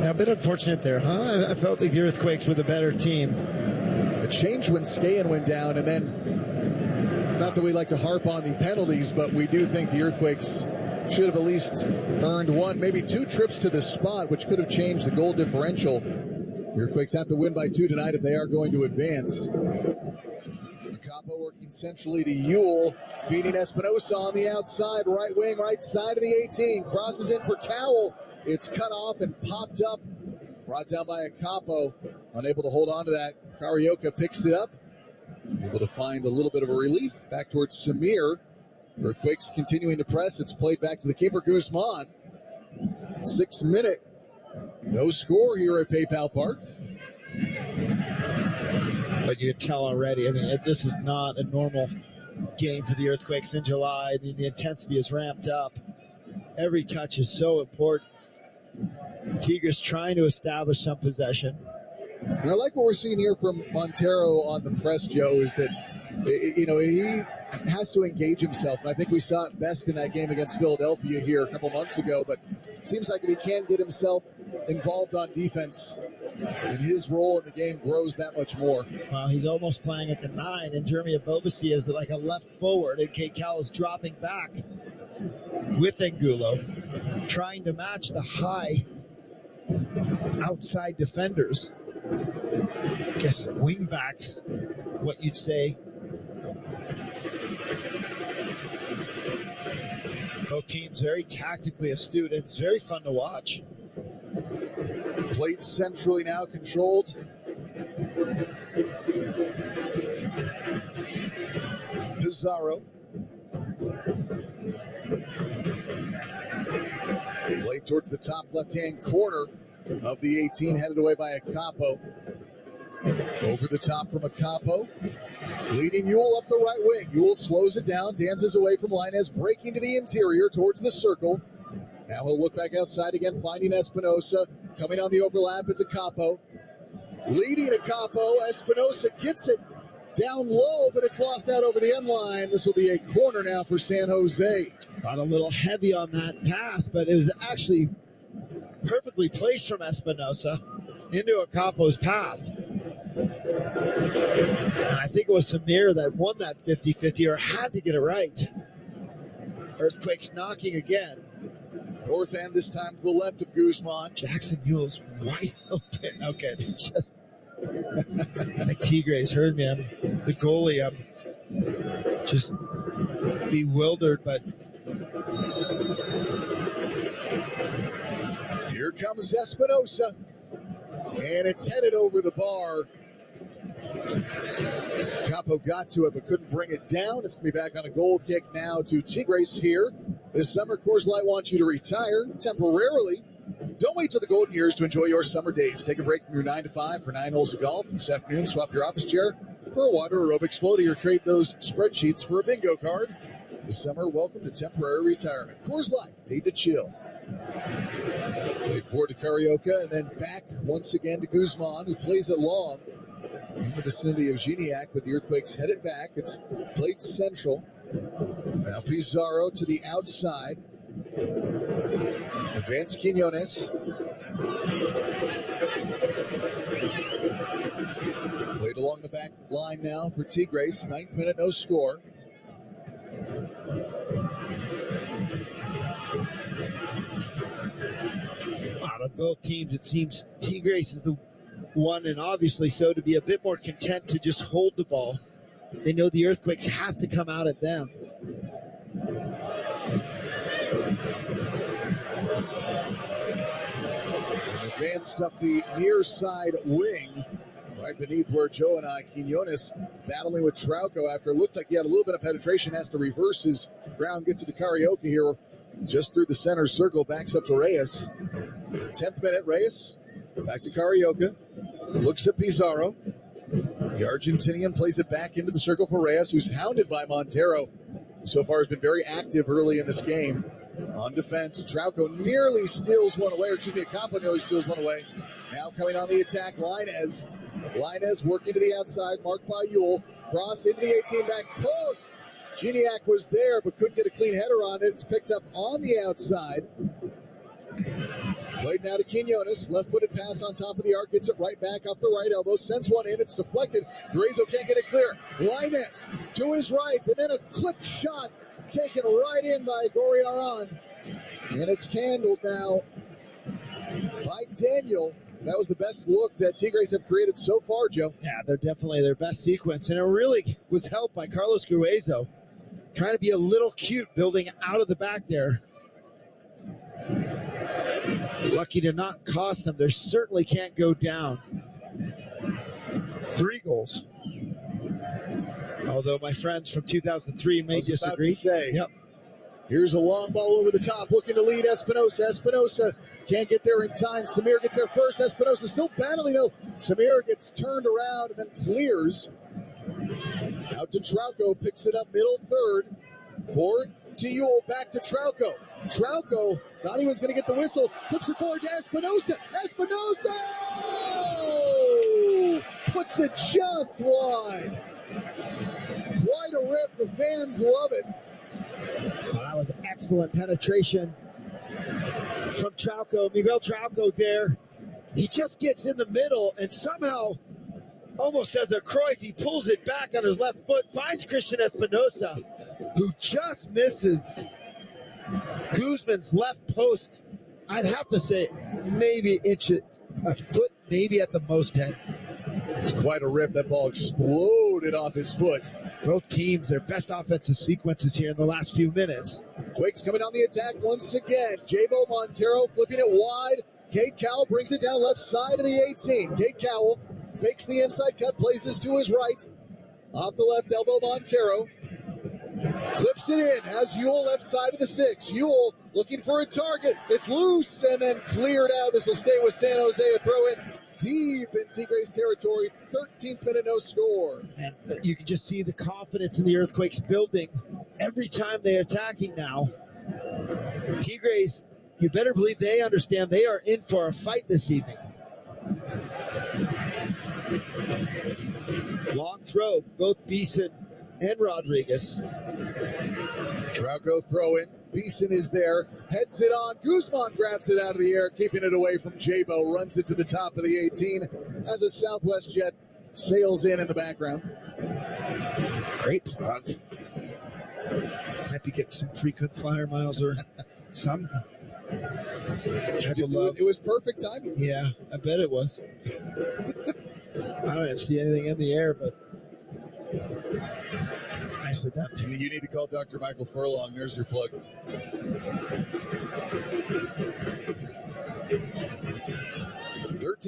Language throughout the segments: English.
Yeah, a bit unfortunate there, huh? I felt like the Earthquakes were the better team. It changed when Stahan went down, and then, not that we like to harp on the penalties, but we do think the Earthquakes should have at least earned one, maybe two trips to the spot, which could have changed the goal differential. The Earthquakes have to win by 2 tonight if they are going to advance. Capo working centrally to Ewell, feeding Espinosa on the outside, right wing, right side of the 18. Crosses in for Cowell. It's cut off and popped up. Brought down by a Capo. Unable to hold on to that. Carioca picks it up. Able to find a little bit of a relief. Back towards Samir. Earthquakes continuing to press. It's played back to the keeper, Guzman. 6 minute. No score here at PayPal Park. But you can tell already, I mean, this is not a normal game for the Earthquakes in July. The intensity is ramped up. Every touch is so important. Tigres trying to establish some possession. And I like what we're seeing here from Montero on the press, Joe, is that, he has to engage himself. And I think we saw it best in that game against Philadelphia here a couple months ago. But it seems like if he can get himself involved on defense, and his role in the game grows that much more. Well, he's almost playing at the 9, and Jeremy Abobasi is like a left forward, and Kate Cal is dropping back with Angulo, trying to match the high outside defenders. I guess wing backs, what you'd say. Both teams very tactically astute, and it's very fun to watch. Played centrally now, controlled. Pizarro. Played towards the top left-hand corner of the 18, headed away by a Capo. Over the top from a Capo. Leading Ewell up the right wing. Ewell slows it down, dances away from Lainez, breaking to the interior towards the circle. Now he'll look back outside again, finding Espinosa. Coming on the overlap is a Capo. Leading a Capo. Espinosa gets it down low, but it's lost out over the end line. This will be a corner now for San Jose. Got a little heavy on that pass, but it was actually perfectly placed from Espinosa into a Capo's path. And I think it was Samir that won that 50-50 or had to get it right. Earthquakes knocking again. North end this time to the left of Guzman. Jackson Ewell's wide open. Okay, just like Tigres heard me. I'm the goalie. I'm just bewildered, but here comes Espinosa, and it's headed over the bar. Capo got to it but couldn't bring it down. It's going to be back on a goal kick now to Tigres here. This summer, Coors Light wants you to retire temporarily. Don't wait till the golden years to enjoy your summer days. Take a break from your 9 to 5 for 9 holes of golf. This afternoon, swap your office chair for a water aerobics floaty or trade those spreadsheets for a bingo card. This summer, welcome to temporary retirement. Coors Light, made to chill. Played forward to Carioca and then back once again to Guzman, who plays it long in the vicinity of Gignac, but the Earthquakes head it back. It's played central. Now Pizarro to the outside. Advance Quinones. Played along the back line now for Tigres. 9th minute, no score. out of both teams, it seems Tigres is the one, and obviously so, to be a bit more content to just hold the ball. They know the Earthquakes have to come out at them. Advanced up the near side wing, right beneath where Joe and I, Quinones battling with Trauco after it looked like he had a little bit of penetration, has to reverse his ground, gets it to Carioca here, just through the center circle, backs up to Reyes. 10th minute, Reyes, back to Carioca, looks at Pizarro. The Argentinian plays it back into the circle for Reyes, who's hounded by Montero. So far has been very active early in this game. On defense, Trauco nearly steals one away, or excuse me, Acampo nearly steals one away. Now coming on the attack, Lainez. Lainez working to the outside, marked by Ewell. Cross into the 18 back post. Gignac was there, but couldn't get a clean header on it. It's picked up on the outside. Played now to Quinones. Left-footed pass on top of the arc. Gets it right back off the right elbow. Sends one in. It's deflected. Guerrero can't get it clear. Lainez to his right. And then a clipped shot taken right in by Goriaran. And it's handled now by Daniel. That was the best look that Tigres have created so far, Joe. Yeah, they're definitely their best sequence. And it really was helped by Carlos Gruezo trying to be a little cute building out of the back there. Lucky to not cost them. They certainly can't go down. 3 goals. Although my friends from 2003 may disagree. Yep. Here's a long ball over the top, looking to lead Espinosa. Espinosa can't get there in time. Samir gets there first. Espinosa still battling, though. Samir gets turned around and then clears. Out to Trauco, picks it up middle third. Forward to Ewell, back to Trauco. Trauco thought he was going to get the whistle. Flips it forward to Espinosa. Espinosa! Puts it just wide. Quite a rip. The fans love it. Well, that was excellent penetration from Trauco. Miguel Trauco there. He just gets in the middle and somehow, almost as a Cruyff, he pulls it back on his left foot, finds Christian Espinosa, who just misses Guzman's left post. I'd have to say maybe a foot, maybe at the most 10. It's quite a rip. That ball exploded off his foot. Both teams, their best offensive sequences here in the last few minutes. Quakes coming on the attack once again. Jabo Montero flipping it wide. Cade Cowell brings it down left side of the 18. Cade Cowell fakes the inside cut, places to his right. Off the left elbow, Montero. Clips it in, has Ewell left side of the 6. Ewell looking for a target. It's loose and then cleared out. This will stay with San Jose. A throw in deep in Tigres territory. 13th minute, no score. And you can just see the confidence in the Earthquakes building every time they're attacking now. Tigres, you better believe they understand they are in for a fight this evening. Long throw, both Beeson and Rodriguez. Trauco throw in. Beeson is there. Heads it on. Guzman grabs it out of the air, keeping it away from Jabo. Runs it to the top of the 18 as a Southwest jet sails in the background. Great plug. Might be getting some frequent flyer miles or some. It was perfect timing. Yeah, I bet it was. I don't see anything in the air, but nicely done. You need to call Dr. Michael Furlong. There's your plug.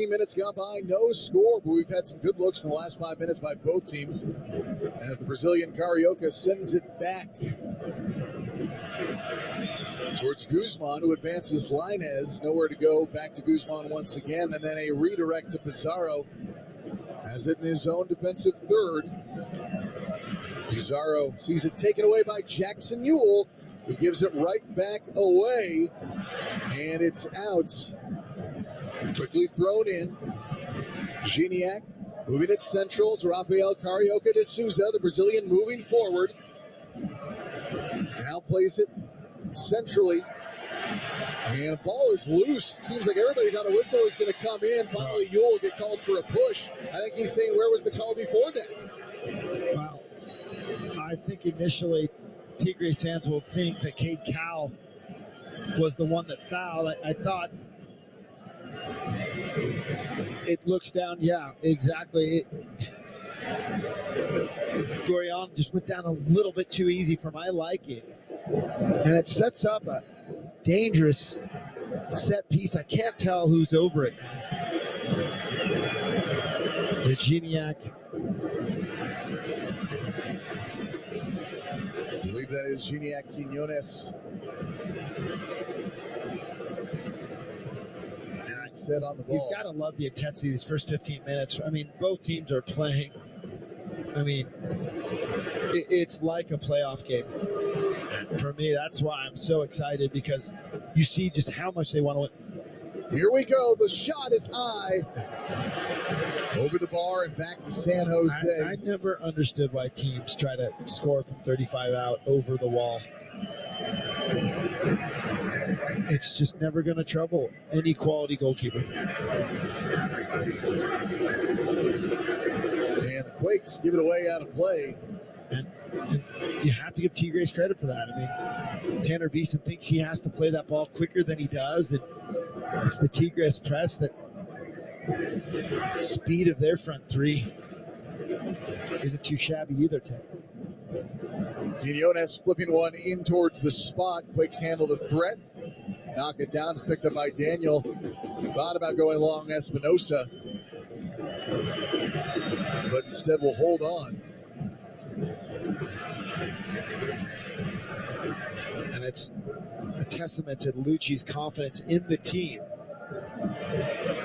Minutes gone by, no score, but we've had some good looks in the last 5 minutes by both teams as the Brazilian Carioca sends it back towards Guzman, who advances Lainez. Nowhere to go. Back to Guzman once again, and then a redirect to Pizarro. Has it in his own defensive third. Pizarro sees it taken away by Jackson Ewell, who gives it right back away, and it's out. Quickly thrown in. Gignac moving it central to Rafael Carioca de Souza, the Brazilian moving forward. Now plays it centrally. And the ball is loose. It seems like everybody thought a whistle was going to come in. Finally, Ewell get called for a push. I think he's saying, where was the call before that? Well, I think initially Tigres fans will think that Cade Cowell was the one that fouled. I thought it looks down. Yeah, exactly. Gorian just went down a little bit too easy for my liking. And it sets up a dangerous set piece. I can't tell who's over it. The Gignac. I believe that is Gignac Quinones. Set on the ball. You've got to love the intensity of these first 15 minutes. I mean, both teams are playing. I mean, it's like a playoff game. And for me, that's why I'm so excited, because you see just how much they want to win. Here we go. The shot is high. Over the bar and back to San Jose. I never understood why teams try to score from 35 out over the wall. it's just never going to trouble any quality goalkeeper. And the Quakes give it away out of play. And you have to give T. Grace credit for that. I mean, Tanner Beeson thinks he has to play that ball quicker than he does. And it's the T. Grace press that speed of their front three isn't too shabby either, Ted. Quinones flipping one in towards the spot. Quakes handle the threat. Knock it down. It's picked up by Daniel. Thought about going long Espinosa, but instead will hold on. And it's a testament to Lucci's confidence in the team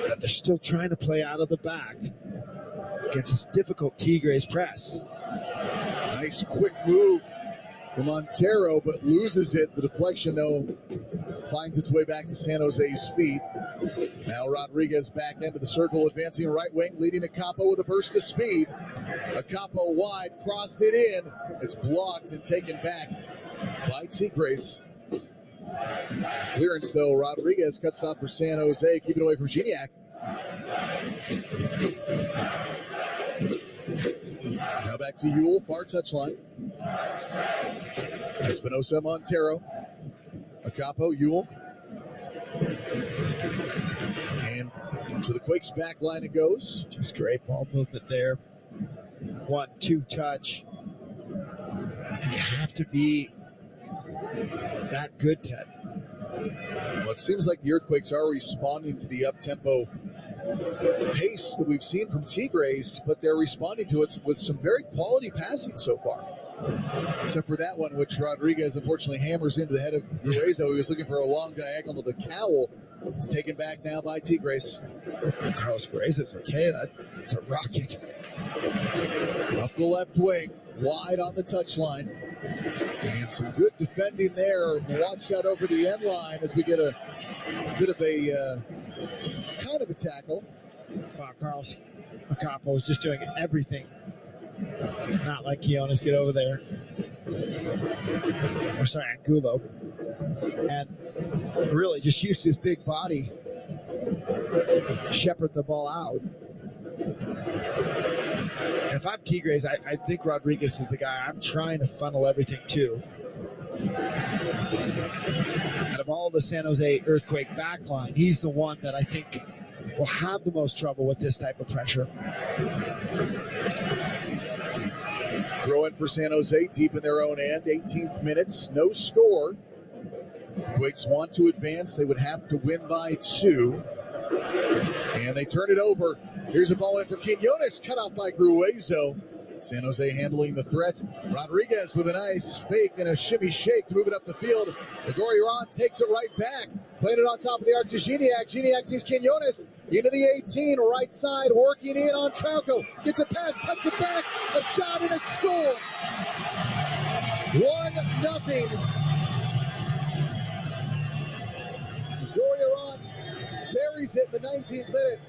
that they're still trying to play out of the back against this difficult T. Grace press. Nice quick move from Montero, but loses it. The deflection, though, finds its way back to San Jose's feet. Now Rodriguez back into the circle, advancing right wing, leading Acapo with a burst of speed. Acapo wide, crossed it in. It's blocked and taken back by T. Grace. Clearance, though, Rodriguez cuts off for San Jose, keeping away from Gignac. Now back to Ewell, far touchline. Espinosa, Montero. Acapo, Ewell. And to the Quakes back line it goes. Just great ball movement there. 1-2 touch. And you have to be that good, Ted. Well, it seems like the Earthquakes are responding to the up-tempo pace that we've seen from T. Grace, but they're responding to it with some very quality passing so far. Except for that one, which Rodriguez unfortunately hammers into the head of Gruezo. He was looking for a long diagonal to the cowl. It's taken back now by T. Grace. Carlos Gruezo's okay. That's a rocket. Up the left wing, wide on the touchline. And some good defending there. Watch out over the end line as we get a bit of a kind of a tackle. Wow, Carlos Acapo is just doing everything. Not like Quinones, get over there. Or sorry, Angulo. And really just used his big body shepherd the ball out. And if I'm T. Grace, I think Rodriguez is the guy I'm trying to funnel everything to. Out of all the San Jose Earthquake backline, he's the one that I think will have the most trouble with this type of pressure. Throw in for San Jose, deep in their own end. 18th minutes, no score. Quakes want to advance. They would have to win by 2. And they turn it over. Here's a ball in for Quinones, cut off by Gruezo. San Jose handling the threat. Rodriguez with a nice fake and a shimmy shake to move it up the field. Gregorian takes it right back. Playing it on top of the arc to Gignac. Gignac sees Quinones into the 18, right side, working in on Trauco. Gets a pass, cuts it back. A shot and a score. 1-0. Gregorian buries it in the 19th minute.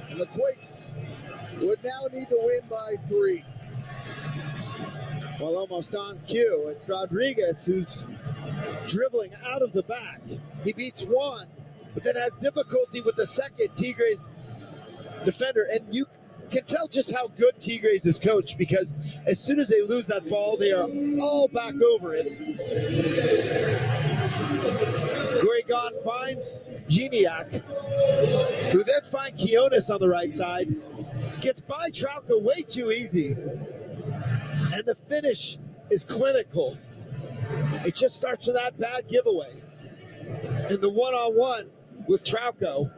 And the Quakes would now need to win by 3. Well, almost on cue. It's Rodriguez who's dribbling out of the back. He beats one, but then has difficulty with the second T. Grace defender. And you can tell just how good T. Grace is coached, because as soon as they lose that ball, they are all back over it. Gregorian finds Gignac, who then finds Quinones on the right side. Gets by Trauco way too easy. And the finish is clinical. It just starts with that bad giveaway. And the one-on-one with Trauco,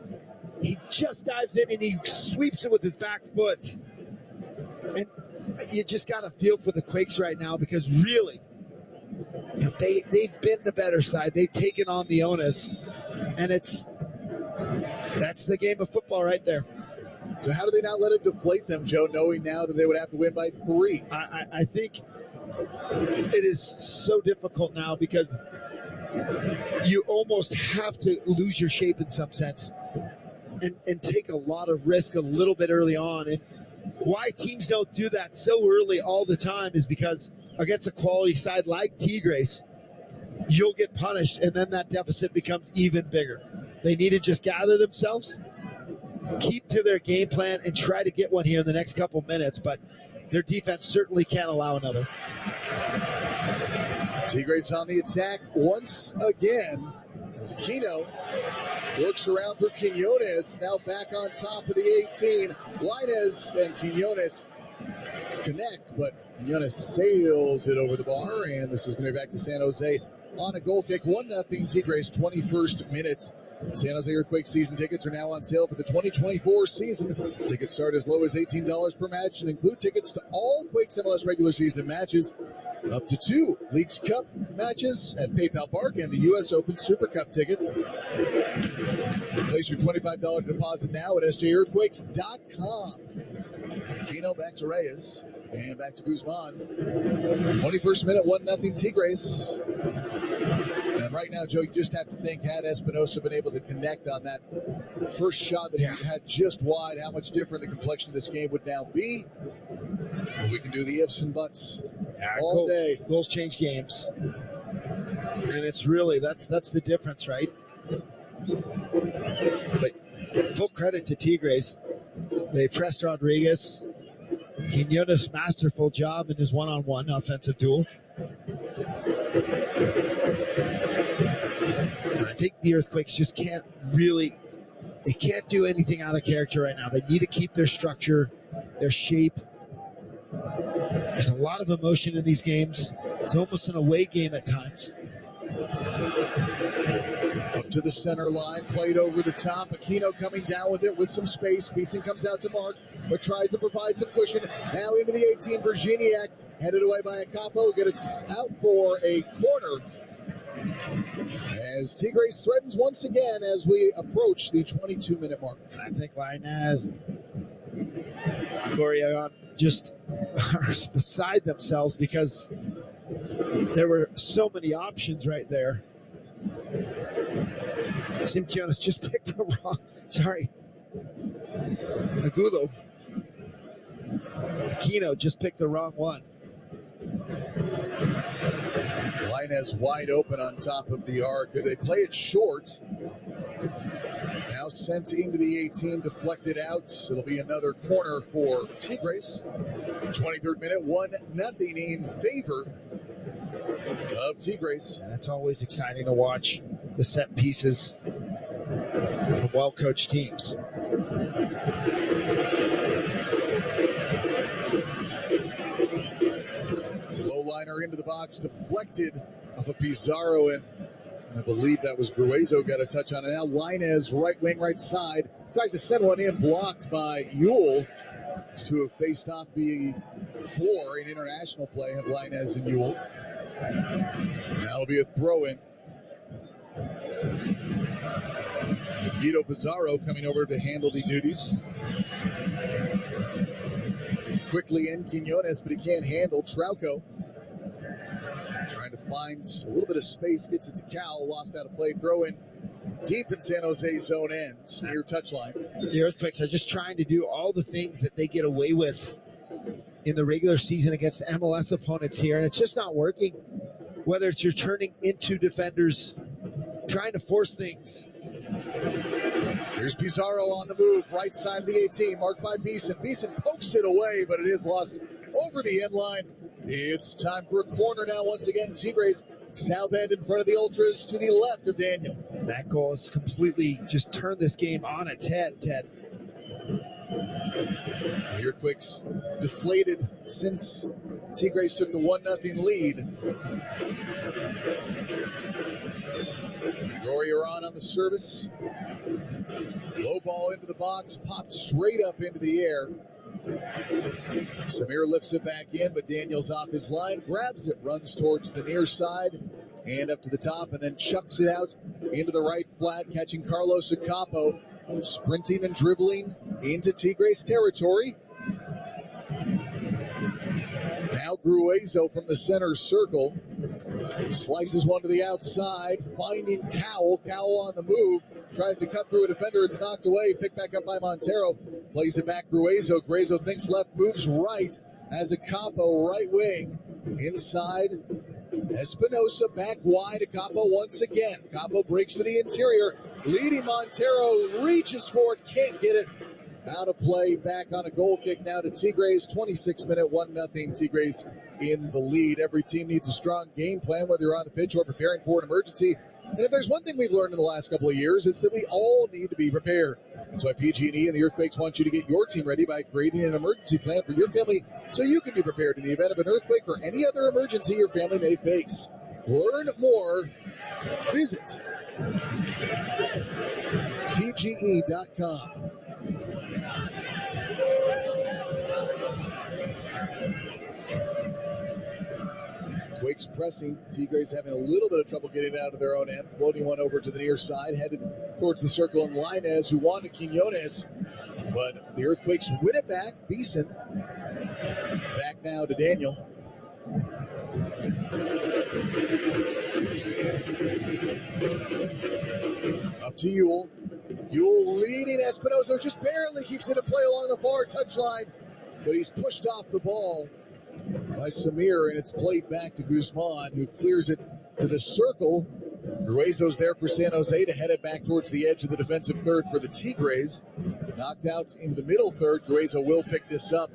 he just dives in and he sweeps it with his back foot. And you just got to feel for the Quakes right now, because really, you know, they've been the better side. They've taken on the onus. And that's the game of football right there. So how do they not let it deflate them, Joe, knowing now that they would have to win by 3? I think it is so difficult now, because you almost have to lose your shape in some sense and take a lot of risk a little bit early on. And why teams don't do that so early all the time is because against a quality side like T. Grace, you'll get punished, and then that deficit becomes even bigger. They need to just gather themselves, keep to their game plan, and try to get one here in the next couple minutes, but their defense certainly can't allow another. Tigres on the attack once again as Aquino works around for Quinones, now back on top of the 18. Lainez and Quinones connect, but Quinones sails it over the bar, and this is going to be back to San Jose on a goal kick. 1-0 Tigres, 21st minute. San Jose Earthquakes season tickets are now on sale for the 2024 season. Tickets start as low as $18 per match and include tickets to all Quakes MLS regular season matches, up to 2 Leagues Cup matches at PayPal Park, and the U.S. Open Super Cup ticket. Place your $25 deposit now at sjearthquakes.com. Aquino back to Reyes, and back to Guzman. 21st minute, 1-0 Tigres. And right now, Joe, you just have to think, had Espinosa been able to connect on that first shot that he had just wide, how much different the complexion of this game would now be. But we can do the ifs and buts all day. Goals change games. And it's really, that's the difference, right? But full credit to Tigres. They pressed Rodriguez. Quinones, masterful job in his one-on-one offensive duel. And I think the Earthquakes just can't do anything out of character right now. They need to keep their structure, their shape. There's a lot of emotion in these games. It's almost an away game at times. Up to the center line, played over the top. Aquino coming down with it with some space. Beeson comes out to mark, but tries to provide some cushion. Now into the 18, Virginiak, headed away by a capo. Get it out for a corner. As Tigres threatens once again as we approach the 22-minute mark. I think Lainez, Gorion just are beside themselves because there were so many options right there. Quinones just picked the wrong. Aquino just picked the wrong one. Lainez wide open on top of the arc. They play it short. Now sent into the 18, deflected out. It'll be another corner for Tigres. 23rd minute, 1-0 in favor of Tigres. And it's always exciting to watch the set pieces from well-coached teams. Low liner into the box, deflected off of Pizarro, and I believe that was Gruezo got a touch on it. Now Lainez, right wing, right side, tries to send one in, blocked by Yule. These two have faced off before in international play, have Lainez and Yule. Now it'll be a throw-in. With Guido Pizarro coming over to handle the duties. Quickly in Quinones, but he can't handle Trauco. Trying to find a little bit of space, gets it to Cal, lost out of play, throw in deep in San Jose's zone ends, near touchline. The Earthquakes are just trying to do all the things that they get away with in the regular season against MLS opponents here, and it's just not working. Whether it's you're turning into defenders, trying to force things. Here's Pizarro on the move, right side of the 18, marked by Beeson. Beeson pokes it away, but it is lost over the end line. It's time for a corner now once again. Tigres, south end in front of the Ultras to the left of Daniel. And that goal has completely just turned this game on its head, Ted. The Earthquakes deflated since Tigres took the 1-0 lead. Gorion on the service. Low ball into the box, popped straight up into the air. Samir lifts it back in, but Daniel's off his line, grabs it, runs towards the near side, and up to the top, and then chucks it out into the right flat, catching Carlos Acapo, sprinting and dribbling into Tigres territory. Now Gruezo from the center circle, slices one to the outside, finding Cowell. Cowell on the move, tries to cut through a defender. It's knocked away, picked back up by Montero. Plays it back Gruezo. Gruezo thinks left, moves right as a Capo right wing inside Espinosa back wide to Capo once again. Capo breaks to the interior. Leading Montero, reaches for it, can't get it. Out of play, back on a goal kick now to Tigres. 26-minute, 1-0 Tigres in the lead. Every team needs a strong game plan, whether you're on the pitch or preparing for an emergency. And if there's one thing we've learned in the last couple of years, it's that we all need to be prepared. That's why PG&E and the Earthquakes want you to get your team ready by creating an emergency plan for your family so you can be prepared in the event of an earthquake or any other emergency your family may face. Learn more. Visit pge.com. Quakes pressing. Tigres having a little bit of trouble getting out of their own end. Floating one over to the near side. Headed towards the circle. And Lainez, who wanted Quinones. But the Earthquakes win it back. Beeson. Back now to Daniel. Up to Ewell. Ewell leading Espinosa. Just barely keeps it in play along the far touchline. But he's pushed off the ball by Samir, and it's played back to Guzman, who clears it to the circle. Gruezo's there for San Jose to head it back towards the edge of the defensive third for the Tigres. Knocked out into the middle third. Gruezo will pick this up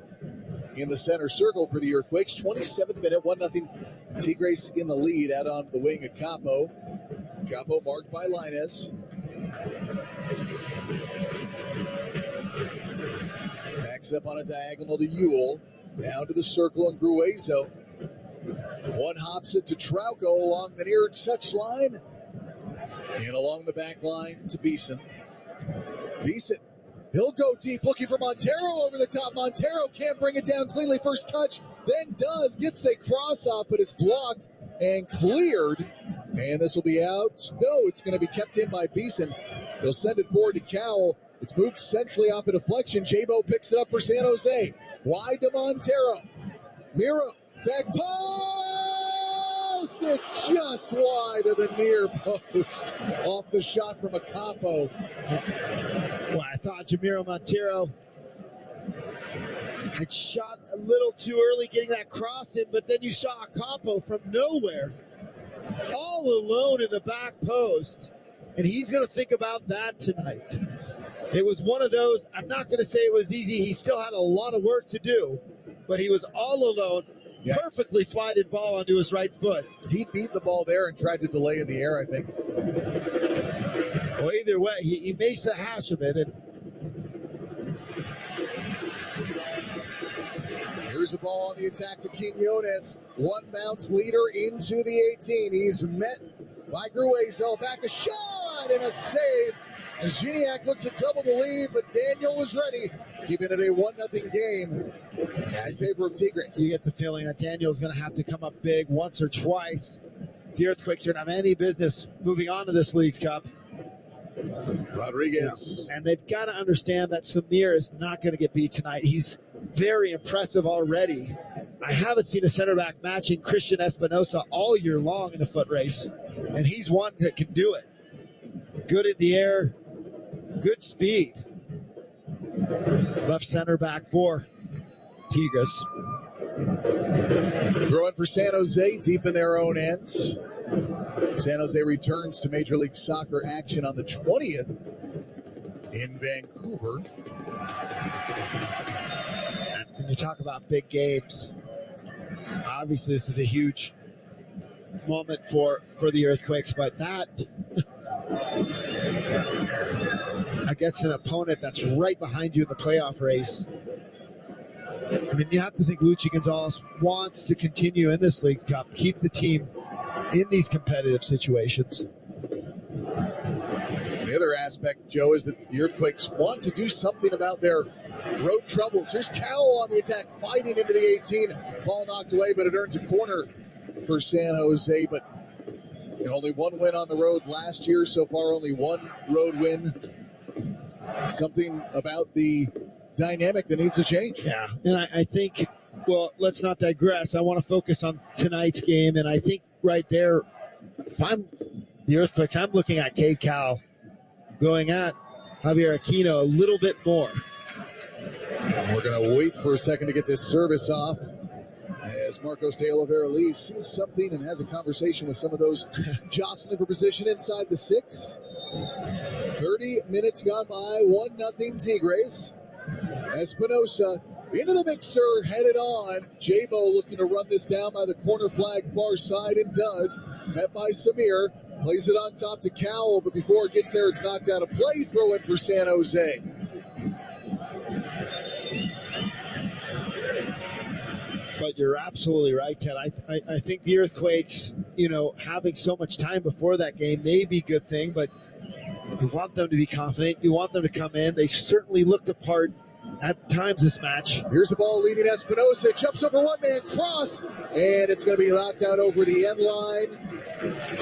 in the center circle for the Earthquakes. 27th minute, 1-0 Tigres in the lead. Out onto the wing of Capo. Capo marked by Lainez. Backs up on a diagonal to Ewell. Down to the circle and Gruezo. One hops it to Trauco along the near touchline. And along the back line to Beeson. Beeson, he'll go deep looking for Montero over the top. Montero can't bring it down cleanly. First touch, then does. Gets a cross off, but it's blocked and cleared. And this will be out. No, it's going to be kept in by Beeson. They'll send it forward to Cowell. It's moved centrally off a deflection. Jabo picks it up for San Jose. Wide to Montero. Miro, back post! It's just wide of the near post. Off the shot from a Capo. Well, I thought Jamiro Montero had shot a little too early getting that cross in, but then you saw a Capo from nowhere, all alone in the back post, and he's going to think about that tonight. It was one of those, I'm not going to say it was easy. He still had a lot of work to do, but he was all alone. Yeah. Perfectly flighted ball onto his right foot. He beat the ball there and tried to delay in the air, I think. Well, either way, he makes a hash of it. And here's the ball on the attack to Quinones. One bounce leader into the 18. He's met by Gruezo. Back a shot and a save. As Gignac looked to double the lead, but Daniel was ready, keeping it a 1-0 game in favor of Tigres. You get the feeling that Daniel's going to have to come up big once or twice. The Earthquakes don't have any business moving on to this League's Cup. Rodriguez. Yeah. And they've got to understand that Samir is not going to get beat tonight. He's very impressive already. I haven't seen a center back matching Christian Espinosa all year long in a foot race, and he's one that can do it. Good in the air. Good speed. Left center back for Tigres. Throwing for San Jose deep in their own ends. San Jose returns to Major League Soccer action on the 20th in Vancouver. When you talk about big games, obviously this is a huge moment for the Earthquakes, but that against an opponent that's right behind you in the playoff race. I mean, you have to think Luchi Gonzalez wants to continue in this League's Cup, keep the team in these competitive situations. The other aspect, Joe, is that the Earthquakes want to do something about their road troubles. Here's Cowell on the attack, fighting into the 18. Ball knocked away, but it earns a corner for San Jose. But only one win on the road last year. So far, only one road win. Something about the dynamic that needs to change. Yeah, and I think, well, let's not digress. I want to focus on tonight's game, and I think right there, if I'm the Earthquakes, I'm looking at Cade Cowell going at Javier Aquino a little bit more. We're going to wait for a second to get this service off. As Marcos de Oliveira Lee sees something and has a conversation with some of those jostling for position inside the 6. 30 minutes gone by, 1-0 Tigres. Espinosa into the mixer, headed on. Jabo looking to run this down by the corner flag far side, and does. Met by Samir. Plays it on top to Cowell, but before it gets there, it's knocked out of play. Throw in for San Jose. But you're absolutely right, Ted. I think the Earthquakes, having so much time before that game may be a good thing, but you want them to be confident. You want them to come in. They certainly looked apart at times this match. Here's the ball leading Espinosa. Jumps over one-man cross, and it's going to be knocked out over the end line.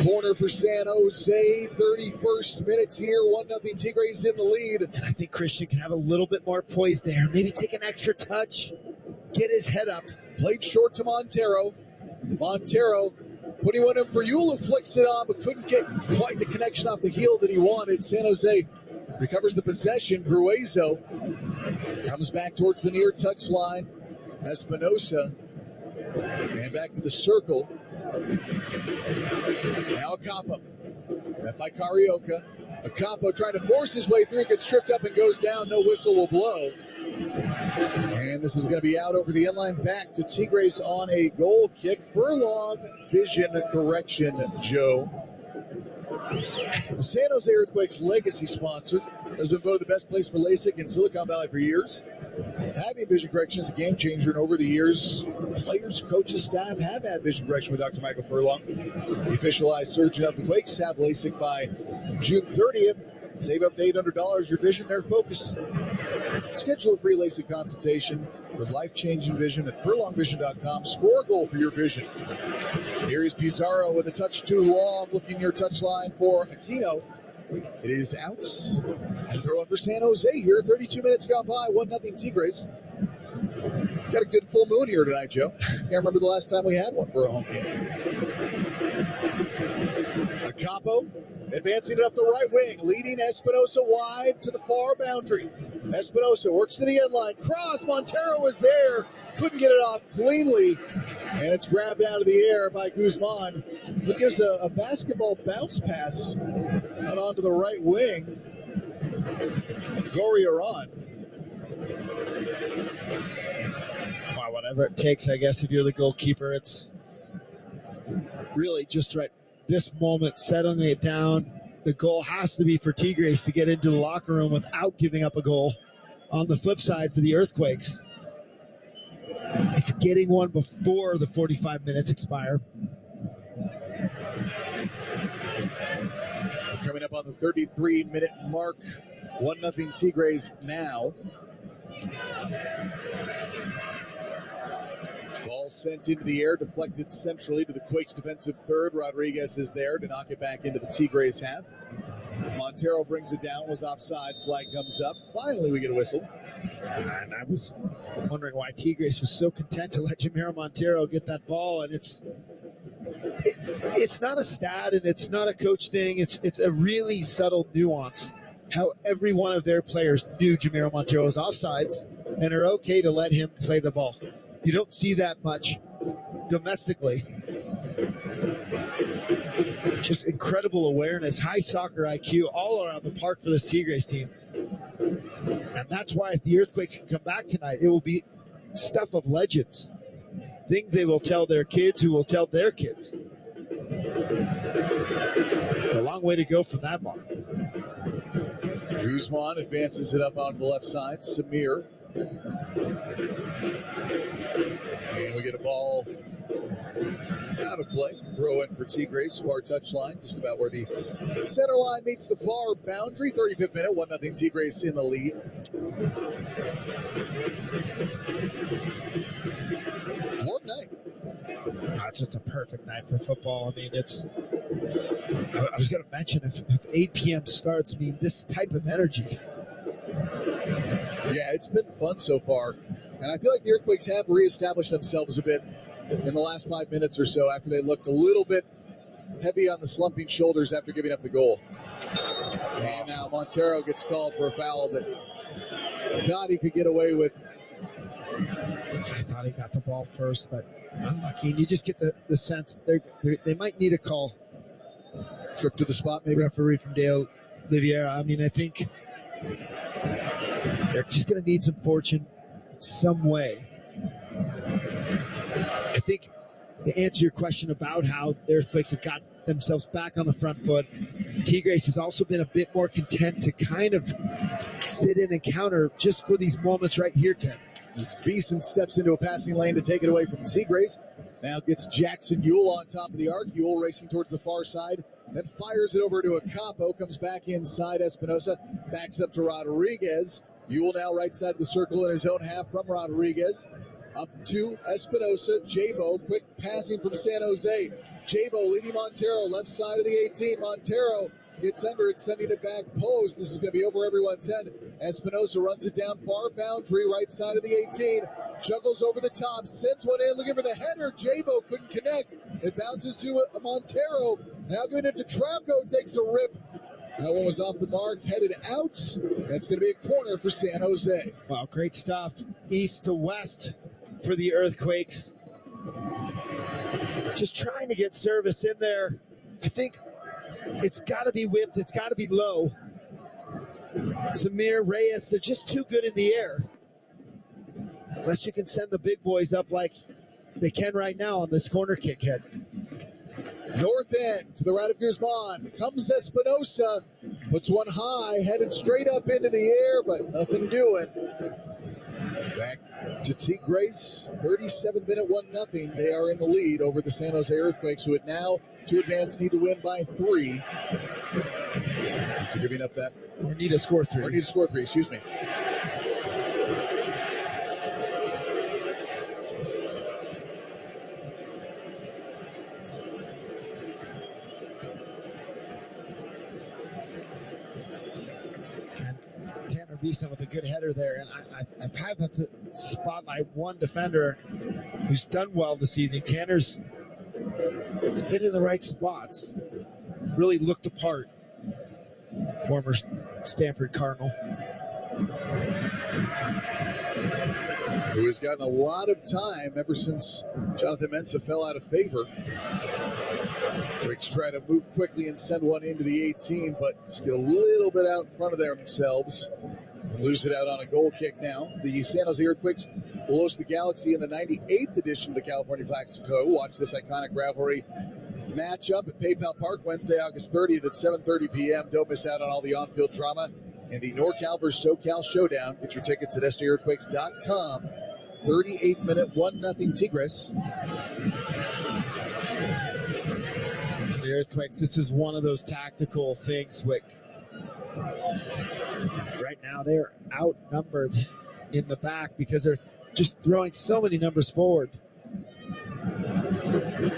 Corner for San Jose. 31st minutes here. 1-0 Tigres in the lead. And I think Christian can have a little bit more poise there. Maybe take an extra touch. Get his head up. Played short to Montero. Montero putting one in for Eula, flicks it on, but couldn't get quite the connection off the heel that he wanted. San Jose recovers the possession. Gruezo comes back towards the near touchline. Espinosa, and back to the circle. Now Capo, met by Carioca. Capo trying to force his way through, gets tripped up and goes down. No whistle will blow. And this is going to be out over the end line, back to Tigres on a goal kick. Furlong vision correction, Joe. The San Jose Earthquakes legacy sponsor has been voted the best place for LASIK in Silicon Valley for years. Having vision correction is a game changer, and over the years, players, coaches, staff have had vision correction with Dr. Michael Furlong. The official eye surgeon of the Quakes. Have LASIK by June 30th. Save up to $800. Your vision, their focus. Schedule a free LASIK consultation with life-changing vision at furlongvision.com. Score a goal for your vision. Here is Pizarro with a touch too long, looking near touchline for Aquino. It is out. And throw in for San Jose here. 32 minutes gone by. 1-0 Tigres. Got a good full moon here tonight, Joe. Can't remember the last time we had one for a home game. Capo advancing it up the right wing, leading Espinosa wide to the far boundary. Espinosa works to the end line. Cross. Montero is there. Couldn't get it off cleanly. And it's grabbed out of the air by Guzman, who gives a basketball bounce pass out onto the right wing. Gorriaran. Wow, whatever it takes, I guess, if you're the goalkeeper. It's really just right this moment, settling it down. The goal has to be for Tigres to get into the locker room without giving up a goal. On the flip side, for the Earthquakes, it's getting one before the 45 minutes expire. Coming up on the 33-minute mark. 1-0 Tigres now. Ball sent into the air, deflected centrally to the Quakes' defensive third. Rodriguez is there to knock it back into the Tigres half. Montero brings it down, was offside. Flag comes up. Finally, we get a whistle. And I was wondering why Tigres was so content to let Jamiro Montero get that ball. And it's not a stat and it's not a coach thing. It's a really subtle nuance. How every one of their players knew Jamiro Montero was offsides and are okay to let him play the ball. You don't see that much domestically. Just incredible awareness, high soccer IQ all around the park for this Tigres team. And that's why if the Earthquakes can come back tonight, it will be stuff of legends. Things they will tell their kids who will tell their kids. A long way to go for that one. Guzman advances it up onto the left side. Samir. And we get a ball out of play. Throw in for Tigres. Far touchline, just about where the center line meets the far boundary. 35th minute, 1-0 Tigres in the lead. What night? It's just a perfect night for football. I mean, I was going to mention if 8 p.m. starts, I mean, this type of energy. Yeah, it's been fun so far. And I feel like the Earthquakes have reestablished themselves a bit in the last 5 minutes or so after they looked a little bit heavy on the slumping shoulders after giving up the goal. And now Montero gets called for a foul that thought he could get away with I thought he got the ball first, but unlucky. And you just get the sense they might need a call. Trip to the spot, maybe. Referee from Dale Liviera. I mean, I think they're just going to need some fortune some way. I think to answer your question about how the Earthquakes have got themselves back on the front foot, Tigres has also been a bit more content to kind of sit in and counter just for these moments right here, Ted. As Beeson steps into a passing lane to take it away from Tigres. Now gets Jackson Yule on top of the arc. Yule racing towards the far side. Then fires it over to a Capo. Comes back inside. Espinosa backs up to Rodriguez. Yule now right side of the circle in his own half from Rodriguez. Up to Espinosa. Jabo. Quick passing from San Jose. Jabo leading Montero. Left side of the 18. Montero gets under it, sending it back post. This is going to be over everyone's head. Espinosa runs it down far boundary, right side of the 18. Juggles over the top, sends one in, looking for the header. Jabo couldn't connect. It bounces to Montero. Now going into Trauco, takes a rip. That one was off the mark, headed out. That's going to be a corner for San Jose. Wow, great stuff. East to west for the Earthquakes. Just trying to get service in there. I think it's got to be whipped. It's got to be low. Samir, Reyes, they're just too good in the air. Unless you can send the big boys up like they can right now on this corner kick head. North end to the right of Guzman. Comes Espinosa. Puts one high, headed straight up into the air, but nothing doing. Back to Tigres. 37th minute, 1-0. They are in the lead over the San Jose Earthquakes, who would now, to advance, need to win by 3. After giving up that. Or need to score 3. Or need to score 3, excuse me. Tanner Beeson with a good header there, and I've had to spotlight one defender who's done well this evening. Tanner's been in the right spots, really looked the part. Former Stanford Cardinal, who has gotten a lot of time ever since Jonathan Mensah fell out of favor. Drakes try to move quickly and send one into the 18, but just get a little bit out in front of themselves and lose it out on a goal kick now. The San Jose Earthquakes will host the Galaxy in the 98th edition of the California Classico. Watch this iconic rivalry matchup at PayPal Park Wednesday, August 30th at 7:30 p.m. Don't miss out on all the on-field drama and the NorCal versus SoCal showdown. Get your tickets at SJEarthquakes.com. 38th minute, 1-0 Tigres. The Earthquakes, this is one of those tactical things, Wick. Right now they're outnumbered in the back because they're just throwing so many numbers forward.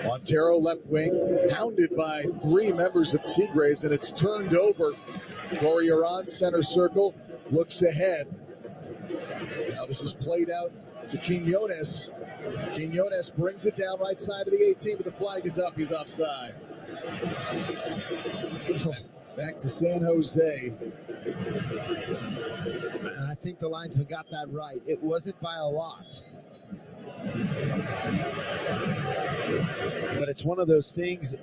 Montero left wing, pounded by 3 members of Tigres, and it's turned over. Corey Aron, center circle, looks ahead. Now this is played out to Quinones. Quinones brings it down right side of the 18, but the flag is up. He's offside. Back to San Jose. And I think the linesman got that right. It wasn't by a lot. But it's one of those things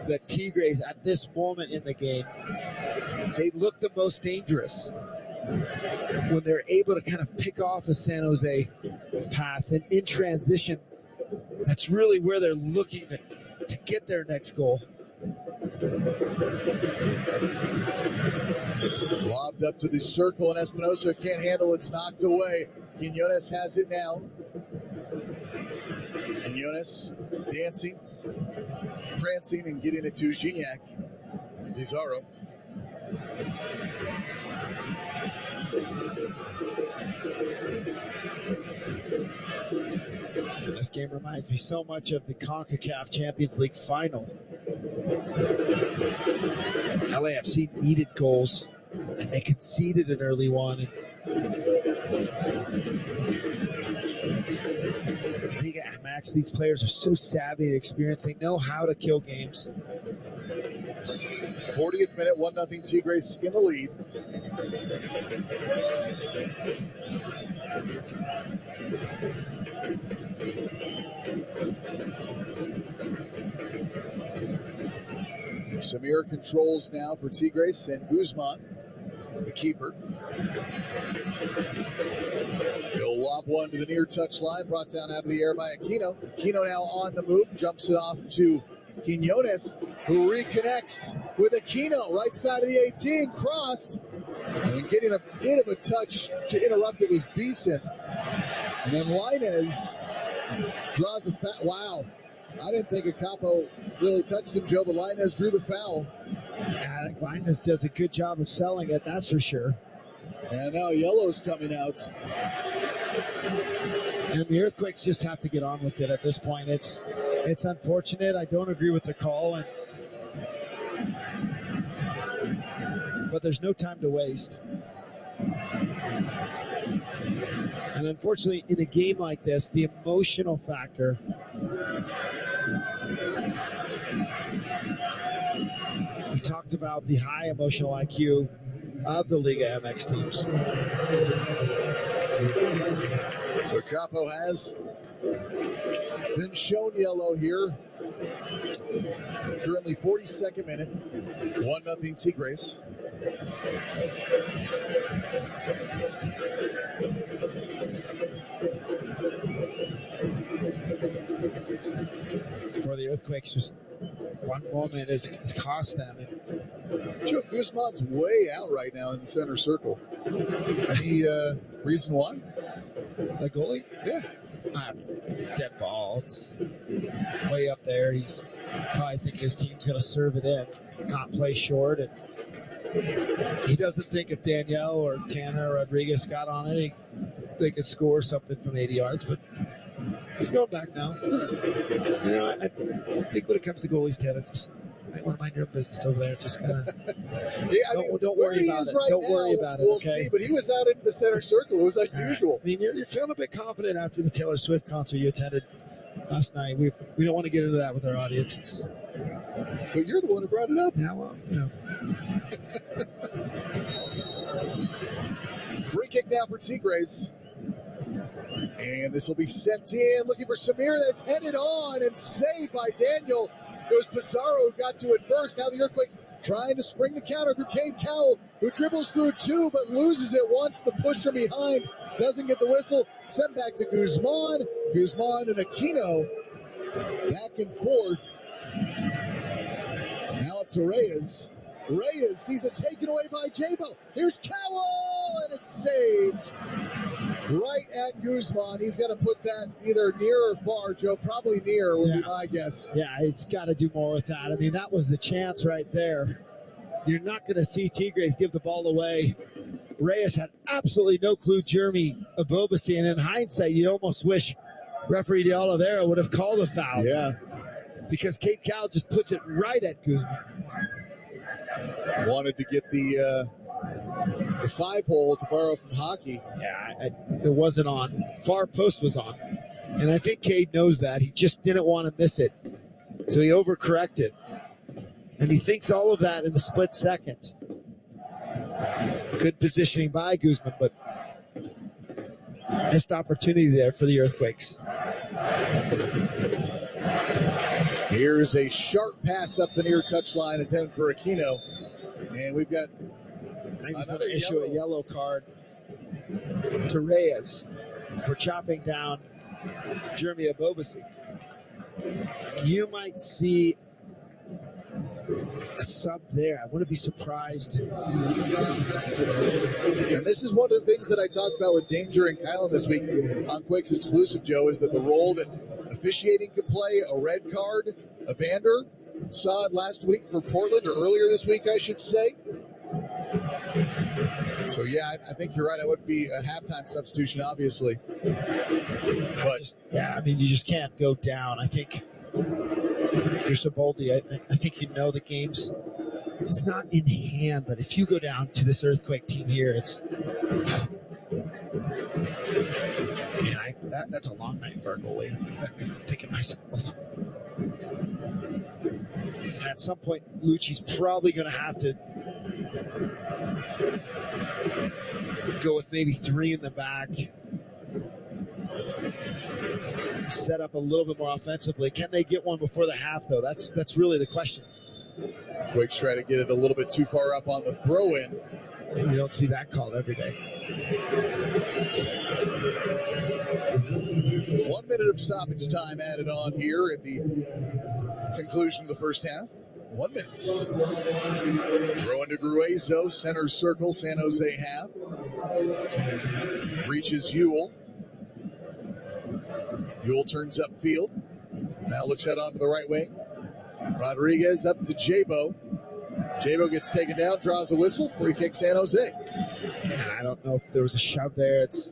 that Tigres, at this moment in the game, they look the most dangerous when they're able to kind of pick off a San Jose pass. And in transition, that's really where they're looking to get their next goal. Lobbed up to the circle, and Espinosa can't handle it. It's knocked away. Quinones has it now. Quinones dancing, prancing, and getting it to Gignac and Pizarro. This game reminds me so much of the CONCACAF Champions League final. LAFC needed goals, and they conceded an early one. Liga MX, these players are so savvy and experienced. They know how to kill games. 40th minute, 1-0 Tigres in the lead. Samir controls now for Tigres, and Guzman, the keeper. He'll lob one to the near touchline, brought down out of the air by Aquino. Aquino now on the move, jumps it off to Quinones, who reconnects with Aquino, right side of the 18, crossed. And getting a bit of a touch to interrupt it was Beeson. And then Lainez draws a foul. Wow. I didn't think Acapo really touched him, Joe, but Lainez drew the foul. I think Lainez does a good job of selling it, that's for sure. And now yellow's coming out. And the Earthquakes just have to get on with it at this point. It's unfortunate. I don't agree with the call, but there's no time to waste. And unfortunately, in a game like this, the emotional factor we talked about the high emotional IQ of the Liga MX teams. So Capo has been shown yellow here. Currently 42nd minute, 1-0 Tigres. For the Earthquakes, just one moment has cost them. Joe Guzman's way out right now in the center circle. Any reason why? The goalie? Yeah. Dead ball. It's way up there. He's probably think his team's going to serve it in, not play short. And he doesn't think if Danielle or Tanner or Rodriguez got on it, they could score something from 80 yards. But he's going back now. I think when it comes to goalies, Tanner, just might want to mind your own business over there. Just kind of don't worry about it. Don't worry about it. We'll okay? see, but he was out into the center circle. It was unusual. Right. I mean, you're feeling a bit confident after the Taylor Swift concert you attended last night. We don't want to get into that with our audience. But you're the one who brought it up. Yeah, well, Free kick now for Tigres. And this will be sent in, looking for Samir. That's headed on and saved by Daniel. It was Pizarro who got to it first. Now the Earthquakes trying to spring the counter through Cade Cowell, who dribbles through two but loses it once. The push from behind doesn't get the whistle. Sent back to Guzman. Guzman and Aquino back and forth. Now up to Reyes. Reyes sees it taken away by Jabo. Here's Cowell, and it's saved right at Guzman. He's got to put that either near or far, Joe. Probably near would be my guess. Yeah, he's got to do more with that. I mean, that was the chance right there. You're not going to see Tigres give the ball away. Reyes had absolutely no clue Jeremy Abobasi, and in hindsight, you almost wish referee De Oliveira would have called a foul. Yeah. Because Cade Cowell just puts it right at Guzman. Wanted to get the 5-hole to borrow from hockey. Yeah, it wasn't on. Far post was on. And I think Cade knows that. He just didn't want to miss it. So he overcorrected. And he thinks all of that in a split second. Good positioning by Guzman, but missed opportunity there for the Earthquakes. Here's a sharp pass up the near touchline intended for Aquino. And we've got another issue, a yellow card to Reyes for chopping down Jeremy Abobasi. You might see a sub there. I wouldn't be surprised. And this is one of the things that I talked about with Danger and Kylan this week on Quakes Exclusive, Joe, is that the role that officiating could play, a red card. Evander saw it last week for Portland, or earlier this week, I should say. So, yeah, I think you're right. It would be a halftime substitution, obviously. But yeah, I mean, you just can't go down. I think if you're Siboldi, I think you know the game's it's not in hand, but if you go down to this Earthquake team here, it's that's a long night for our goalie. I'm thinking to myself. And at some point, Lucci's probably going to have to go with maybe three in the back. Set up a little bit more offensively. Can they get one before the half, though? That's really the question. Quakes try to get it a little bit too far up on the throw-in. You don't see that called every day. 1 minute of stoppage time added on here at the conclusion of the first half. 1 minute. Throw into Gruezo, center circle, San Jose half. Reaches Ewell. Ewell turns upfield. Now looks out onto the right wing. Rodriguez up to Jabo. Jabo gets taken down, draws a whistle, free kick San Jose. And I don't know if there was a shove there. It's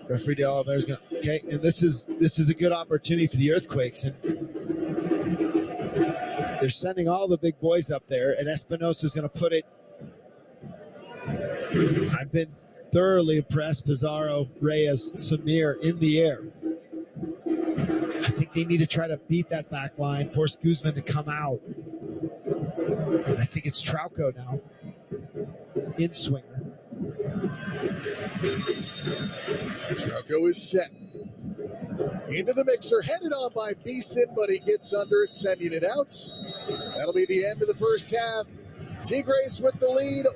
referee Delavere's going to, okay, and this is a good opportunity for the Earthquakes. And they're sending all the big boys up there, and Espinosa's going to put it. I've been thoroughly impressed. Pizarro, Reyes, Samir in the air. I think they need to try to beat that back line, force Guzman to come out. And I think it's Trauco now. In swinger. Trauco is set. Into the mixer, headed on by Beeson, but he gets under it, sending it out. That'll be the end of the first half. Tigres with the lead,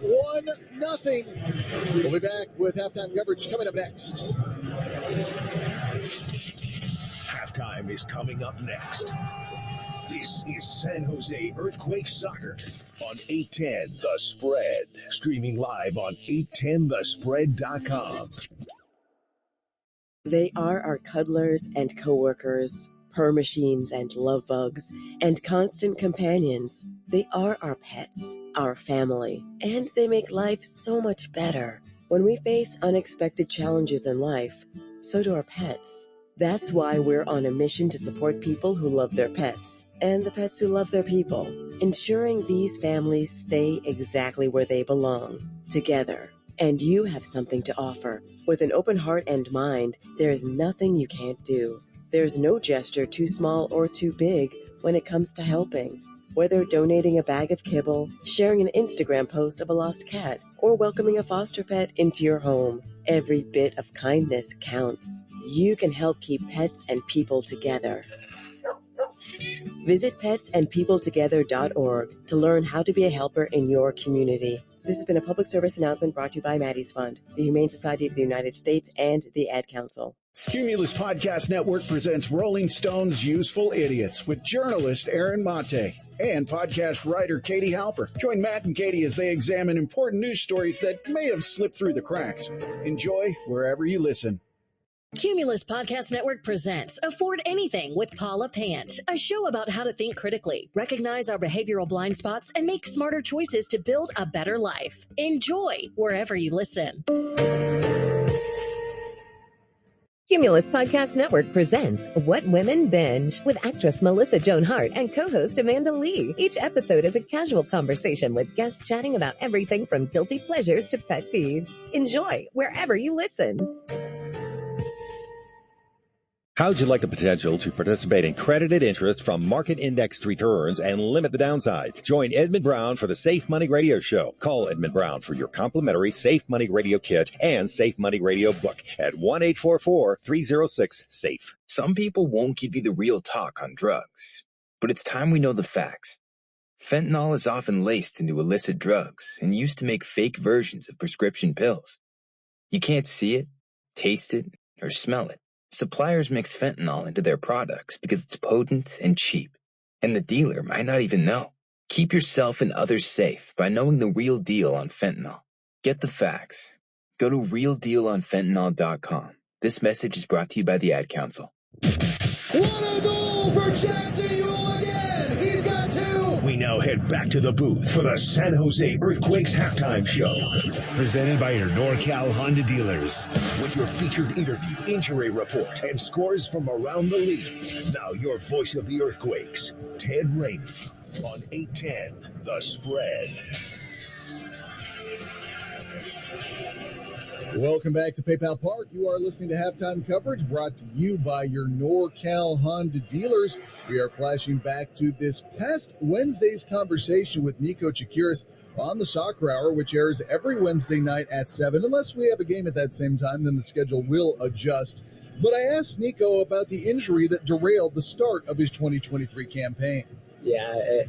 1-0. We'll be back with halftime coverage coming up next. Halftime is coming up next. This is San Jose Earthquake Soccer on 810 The Spread. Streaming live on 810thespread.com. They are our cuddlers and coworkers, purr machines and love bugs, and constant companions. They are our pets, our family, and they make life so much better. When we face unexpected challenges in life, so do our pets. That's why we're on a mission to support people who love their pets and the pets who love their people, ensuring these families stay exactly where they belong, together. And you have something to offer. With an open heart and mind, there is nothing you can't do. There's no gesture too small or too big when it comes to helping. Whether donating a bag of kibble, sharing an Instagram post of a lost cat, or welcoming a foster pet into your home, every bit of kindness counts. You can help keep pets and people together. Visit petsandpeopletogether.org to learn how to be a helper in your community. This has been a public service announcement brought to you by Maddie's Fund, the Humane Society of the United States, and the Ad Council. Cumulus Podcast Network presents Rolling Stone's Useful Idiots with journalist Aaron Mate and podcast writer Katie Halper. Join Matt and Katie as they examine important news stories that may have slipped through the cracks. Enjoy wherever you listen. Cumulus Podcast Network presents Afford Anything with Paula Pant, a show about how to think critically, recognize our behavioral blind spots, and make smarter choices to build a better life. Enjoy wherever you listen. Cumulus Podcast Network presents What Women Binge with actress Melissa Joan Hart and co-host Amanda Lee. Each episode is a casual conversation with guests chatting about everything from guilty pleasures to pet peeves. Enjoy wherever you listen. How would you like the potential to participate in credited interest from market indexed returns and limit the downside? Join Edmund Brown for the Safe Money Radio Show. Call Edmund Brown for your complimentary Safe Money Radio Kit and Safe Money Radio book at 1-844-306-SAFE. Some people won't give you the real talk on drugs, but it's time we know the facts. Fentanyl is often laced into illicit drugs and used to make fake versions of prescription pills. You can't see it, taste it, or smell it. Suppliers mix fentanyl into their products because it's potent and cheap, and the dealer might not even know. Keep yourself and others safe by knowing the real deal on fentanyl. Get the facts. Go to realdealonfentanyl.com. This message is brought to you by the Ad Council. What a goal for Jackson Ewell again! He's got two! We now head back to the booth for the San Jose Earthquakes halftime show. Presented by your NorCal Honda dealers. With your featured interview, injury report, and scores from around the league. Now your voice of the Earthquakes, Ted Rainey, on 810 The Spread. Welcome back to PayPal Park. You are listening to halftime coverage brought to you by your NorCal Honda dealers. We are flashing back to this past Wednesday's conversation with Nico Chakiris on the Soccer Hour, which airs every Wednesday night at 7. Unless we have a game at that same time, then the schedule will adjust. But I asked Nico about the injury that derailed the start of his 2023 campaign. Yeah,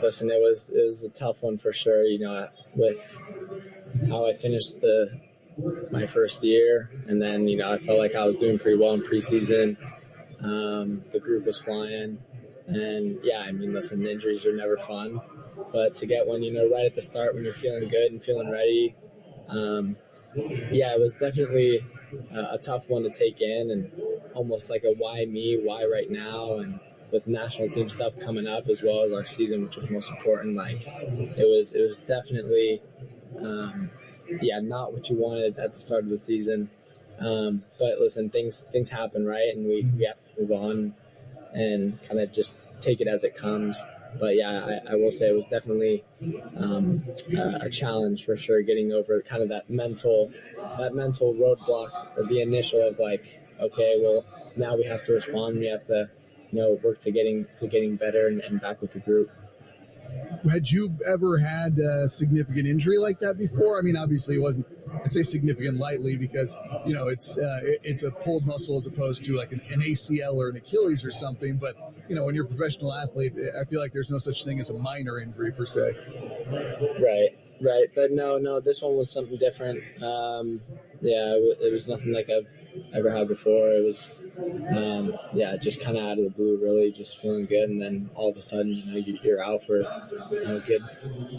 listen, it was a tough one for sure. With how I finished my first year, and then I felt like I was doing pretty well in preseason. The group was flying, and yeah, I mean, listen, injuries are never fun, but to get one, right at the start when you're feeling good and feeling ready, yeah, it was definitely a tough one to take in, and almost like a why me, why right now, and with national team stuff coming up as well as our season, which was most important. Like it was definitely, yeah, not what you wanted at the start of the season. But listen, things happen, right? And we have to move on and kind of just take it as it comes. But yeah, I will say it was definitely a challenge for sure, getting over kind of that mental roadblock, or the initial of like, okay, well, now we have to respond. We have to, work to getting better and back with the group. Had you ever had a significant injury like that before? I mean, obviously it wasn't, I say significant lightly because, it's a pulled muscle as opposed to like an ACL or an Achilles or something. But, when you're a professional athlete, I feel like there's no such thing as a minor injury per se. Right. But no, this one was something different. Yeah, it was nothing like I've ever had before. It was, yeah, just kind of out of the blue, really, just feeling good. And then all of a sudden, you're out for, a good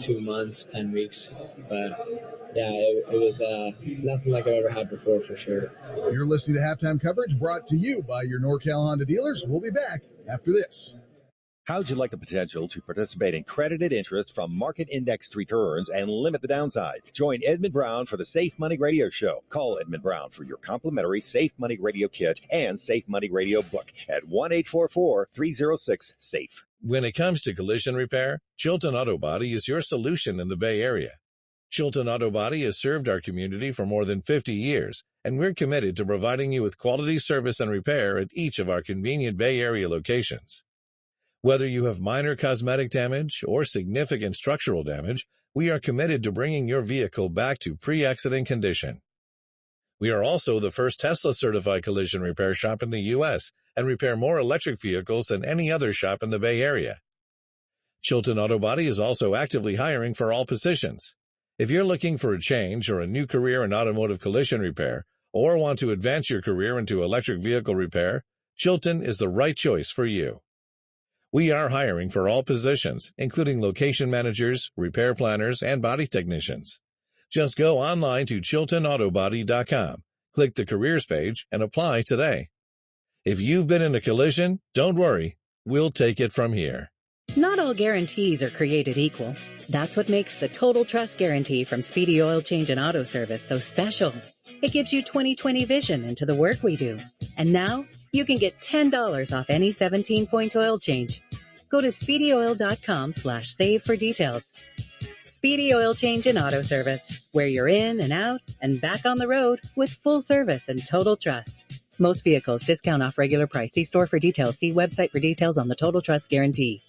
2 months, 10 weeks. But yeah, it was nothing like I've ever had before, for sure. You're listening to Halftime Coverage, brought to you by your NorCal Honda dealers. We'll be back after this. How'd you like the potential to participate in credited interest from market indexed returns and limit the downside? Join Edmund Brown for the Safe Money Radio Show. Call Edmund Brown for your complimentary Safe Money Radio Kit and Safe Money Radio book at 1-844-306-SAFE. When it comes to collision repair, Chilton Auto Body is your solution in the Bay Area. Chilton Auto Body has served our community for more than 50 years, and we're committed to providing you with quality service and repair at each of our convenient Bay Area locations. Whether you have minor cosmetic damage or significant structural damage, we are committed to bringing your vehicle back to pre-accident condition. We are also the first Tesla-certified collision repair shop in the U.S. and repair more electric vehicles than any other shop in the Bay Area. Chilton Auto Body is also actively hiring for all positions. If you're looking for a change or a new career in automotive collision repair, or want to advance your career into electric vehicle repair, Chilton is the right choice for you. We are hiring for all positions, including location managers, repair planners, and body technicians. Just go online to ChiltonAutobody.com, click the careers page, and apply today. If you've been in a collision, don't worry. We'll take it from here. Not all guarantees are created equal. That's what makes the Total Trust Guarantee from Speedy Oil Change and Auto Service so special. It gives you 20/20 vision into the work we do. And now, you can get $10 off any 17-point oil change. Go to SpeedyOil.com/save for details. Speedy Oil Change and Auto Service, where you're in and out and back on the road with full service and total trust. Most vehicles, discount off regular price. See store for details. See website for details on the Total Trust Guarantee.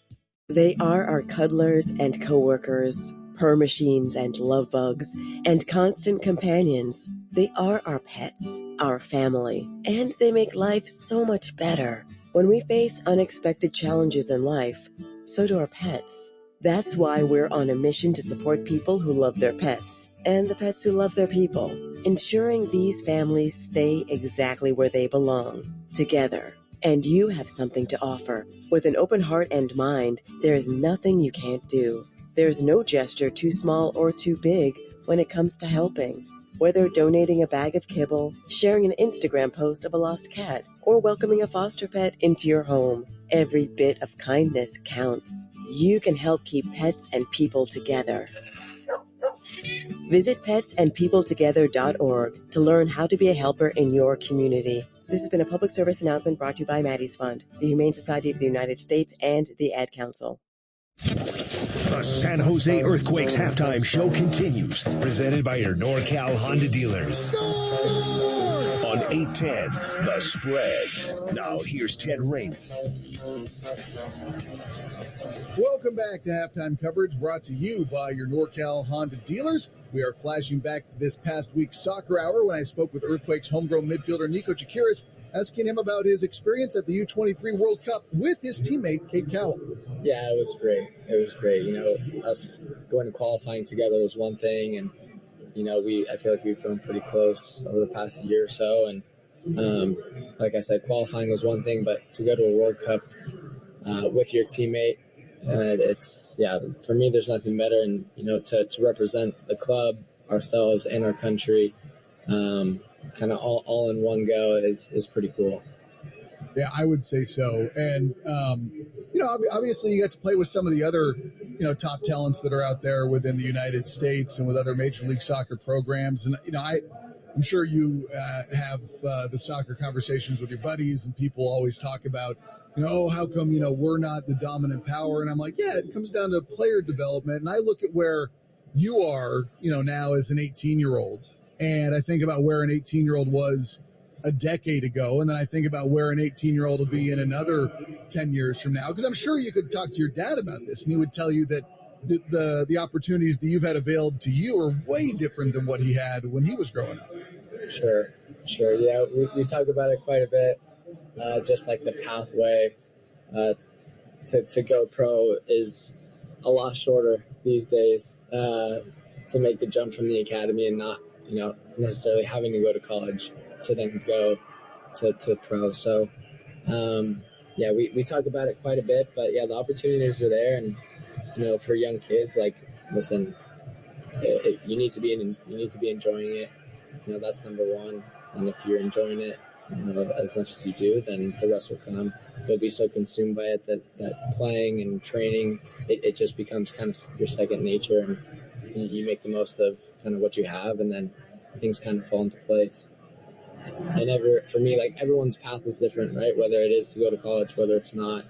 They are our cuddlers and coworkers, purr machines and love bugs, and constant companions. They are our pets, our family, and they make life so much better. When we face unexpected challenges in life, so do our pets. That's why we're on a mission to support people who love their pets and the pets who love their people, ensuring these families stay exactly where they belong, together. And you have something to offer. With an open heart and mind, there is nothing you can't do. There's no gesture too small or too big when it comes to helping. Whether donating a bag of kibble, sharing an Instagram post of a lost cat, or welcoming a foster pet into your home, every bit of kindness counts. You can help keep pets and people together. Visit petsandpeopletogether.org to learn how to be a helper in your community. This has been a public service announcement brought to you by Maddie's Fund, the Humane Society of the United States, and the Ad Council. The San Jose Earthquakes halftime show continues, presented by your NorCal Honda dealers. On 810, The Spread. Now here's Ted Raymond. Welcome back to Halftime Coverage, brought to you by your NorCal Honda dealers. We are flashing back to this past week's soccer hour when I spoke with Earthquakes homegrown midfielder Nico Chakiris, asking him about his experience at the U23 World Cup with his teammate Kate Cowell. Yeah, it was great. It was great. Us going to qualifying together was one thing, and I feel like we've grown pretty close over the past year or so. And like I said, qualifying was one thing, but to go to a World Cup with your teammate, for me, there's nothing better. And to represent the club, ourselves, and our country, kind of all in one go is pretty cool. Yeah, I would say so. And, obviously you got to play with some of the other, top talents that are out there within the United States and with other Major League Soccer programs. And, I'm sure you have the soccer conversations with your buddies, and people always talk about, how come, we're not the dominant power? And I'm like, yeah, it comes down to player development. And I look at where you are, now as an 18-year-old, and I think about where an 18-year-old was a decade ago, and then I think about where an 18-year-old will be in another 10 years from now, because I'm sure you could talk to your dad about this, and he would tell you that the opportunities that you've had availed to you are way different than what he had when he was growing up. Sure. Yeah, we talk about it quite a bit, just like the pathway to go pro is a lot shorter these days, to make the jump from the academy and not necessarily having to go to college to then go to pro. So we talk about it quite a bit, but yeah, the opportunities are there. And for young kids, like, listen, you need to be enjoying it. That's number one. And if you're enjoying it, as much as you do, then the rest will come. You'll be so consumed by it that playing and training, it just becomes kind of your second nature, and you make the most of kind of what you have, and then things kind of fall into place. And for me, like, everyone's path is different, right? Whether it is to go to college, whether it's not,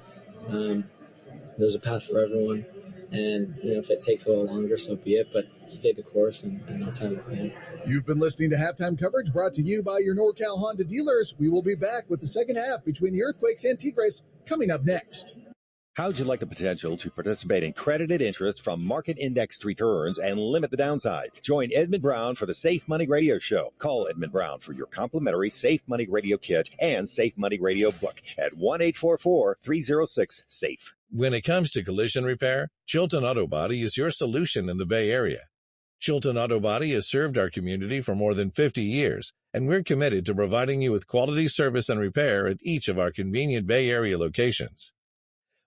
there's a path for everyone. And if it takes a little longer, so be it. But stay the course, and no time will come. You've been listening to Halftime Coverage, brought to you by your NorCal Honda dealers. We will be back with the second half between the Earthquakes and Tigres coming up next. How'd you like the potential to participate in credited interest from market indexed returns and limit the downside? Join Edmund Brown for the Safe Money Radio Show. Call Edmund Brown for your complimentary Safe Money Radio Kit and Safe Money Radio book at 1-844-306-SAFE. When it comes to collision repair, Chilton Auto Body is your solution in the Bay Area. Chilton Auto Body has served our community for more than 50 years, and we're committed to providing you with quality service and repair at each of our convenient Bay Area locations.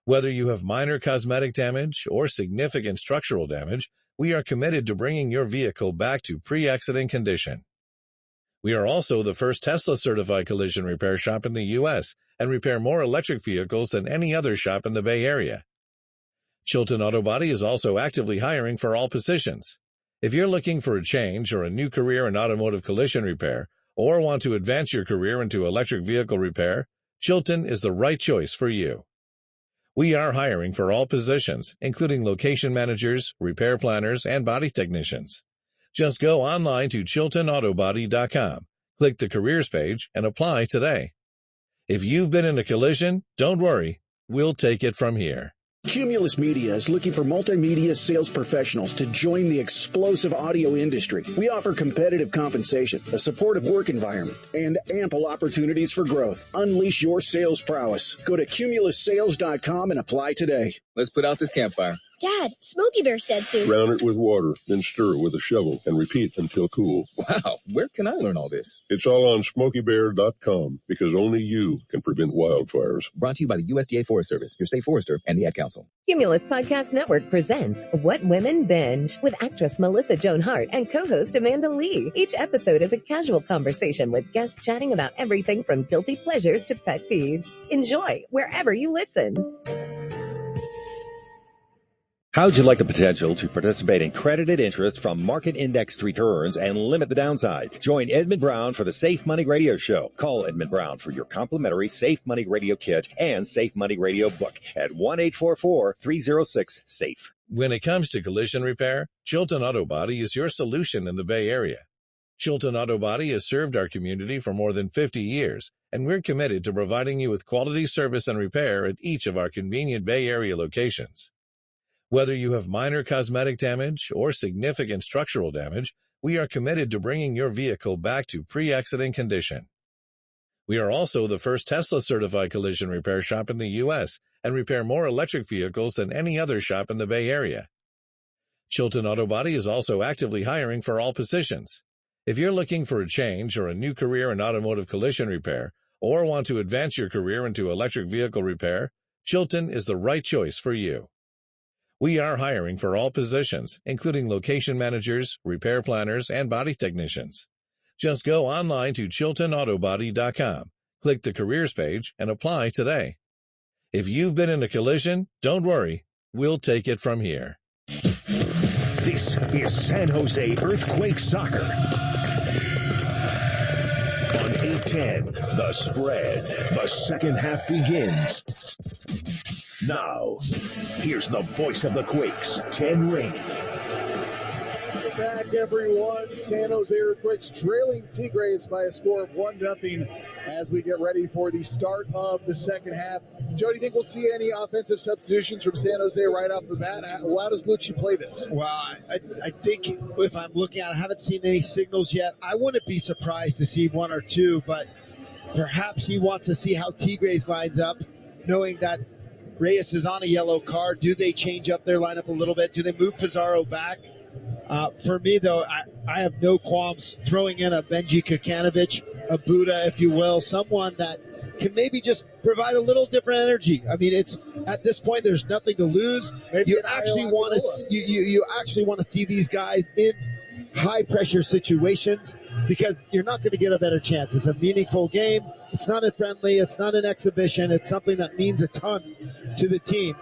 Whether you have minor cosmetic damage or significant structural damage, we are committed to bringing your vehicle back to pre-accident condition. We are also the first Tesla-certified collision repair shop in the U.S. and repair more electric vehicles than any other shop in the Bay Area. Chilton Auto Body is also actively hiring for all positions. If you're looking for a change or a new career in automotive collision repair, or want to advance your career into electric vehicle repair, Chilton is the right choice for you. We are hiring for all positions, including location managers, repair planners, and body technicians. Just go online to chiltonautobody.com, click the careers page, and apply today. If you've been in a collision, don't worry. We'll take it from here. Cumulus Media is looking for multimedia sales professionals to join the explosive audio industry. We offer competitive compensation, a supportive work environment, and ample opportunities for growth. Unleash your sales prowess. Go to cumulussales.com and apply today. Let's put out this campfire. Dad, Smokey Bear said to drown it with water, then stir it with a shovel and repeat until cool. Wow, where can I learn all this? It's all on SmokeyBear.com, because only you can prevent wildfires. Brought to you by the USDA Forest Service, your state forester, and the Ad Council. Cumulus Podcast Network presents What Women Binge with actress Melissa Joan Hart and co-host Amanda Lee. Each episode is a casual conversation with guests chatting about everything from guilty pleasures to pet peeves. Enjoy wherever you listen. How'd you like the potential to participate in credited interest from market indexed returns and limit the downside? Join Edmund Brown for the Safe Money Radio Show. Call Edmund Brown for your complimentary Safe Money Radio Kit and Safe Money Radio book at 1-844-306-SAFE. When it comes to collision repair, Chilton Auto Body is your solution in the Bay Area. Chilton Auto Body has served our community for more than 50 years, and we're committed to providing you with quality service and repair at each of our convenient Bay Area locations. Whether you have minor cosmetic damage or significant structural damage, we are committed to bringing your vehicle back to pre-accident condition. We are also the first Tesla-certified collision repair shop in the U.S. and repair more electric vehicles than any other shop in the Bay Area. Chilton Auto Body is also actively hiring for all positions. If you're looking for a change or a new career in automotive collision repair, or want to advance your career into electric vehicle repair, Chilton is the right choice for you. We are hiring for all positions, including location managers, repair planners, and body technicians. Just go online to chiltonautobody.com, click the careers page, and apply today. If you've been in a collision, don't worry, we'll take it from here. This is San Jose Earthquake Soccer. On 810, The Spread. The second half begins. Now, here's the voice of the Quakes, Ken Rainey. Back, everyone. San Jose Earthquakes trailing Tigres by a score of 1-0 as we get ready for the start of the second half. Joe, do you think we'll see any offensive substitutions from San Jose right off the bat? How does Lucci play this? Well, I think if I'm looking at it, I haven't seen any signals yet. I wouldn't be surprised to see one or two, but perhaps he wants to see how Tigres lines up, knowing that Reyes is on a yellow card. Do they change up their lineup a little bit? Do they move Pizarro back? For me, though, I have no qualms throwing in a Benji Kokanovic, a Buddha, if you will, someone that can maybe just provide a little different energy. I mean, it's at this point, there's nothing to lose. Maybe You actually want to you actually want to see these guys in high pressure situations because you're not going to get a better chance. It's a meaningful game. It's not a friendly. It's not an exhibition. It's something that means a ton to the team.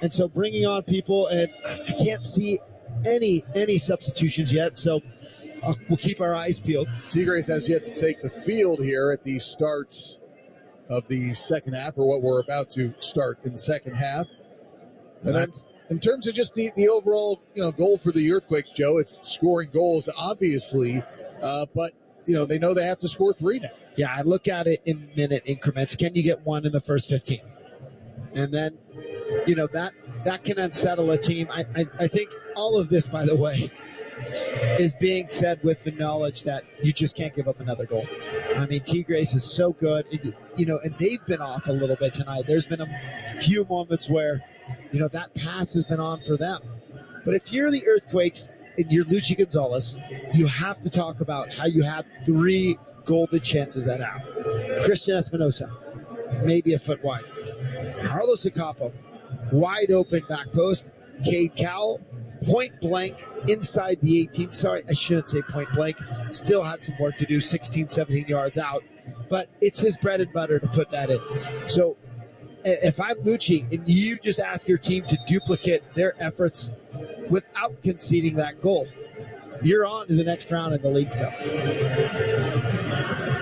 And so bringing on people, and I can't see any substitutions yet, so we'll keep our eyes peeled. Tigres has yet to take the field here at the start of the second half, or what we're about to start in the second half. And then in terms of just the overall goal for the Earthquakes, Joe, it's scoring goals, obviously, but they know they have to score 3 now. Yeah, I look at it in minute increments. Can you get 1 in the first 15? And then that can unsettle a team. I think all of this, by the way, is being said with the knowledge that you just can't give up another goal. I mean, Tigres is so good, and they've been off a little bit tonight. There's been a few moments where, that pass has been on for them. But if you're the Earthquakes and you're Luchi Gonzalez, you have to talk about how you have 3 golden chances at out. Christian Espinosa, maybe a foot wide. Carlos Acapo, wide open back post. Cade Cowell, point blank inside the 18. Sorry, I shouldn't say point blank. Still had some work to do, 16, 17 yards out. But it's his bread and butter to put that in. So if I'm Lucci and you just ask your team to duplicate their efforts without conceding that goal, you're on to the next round in the Leagues Cup.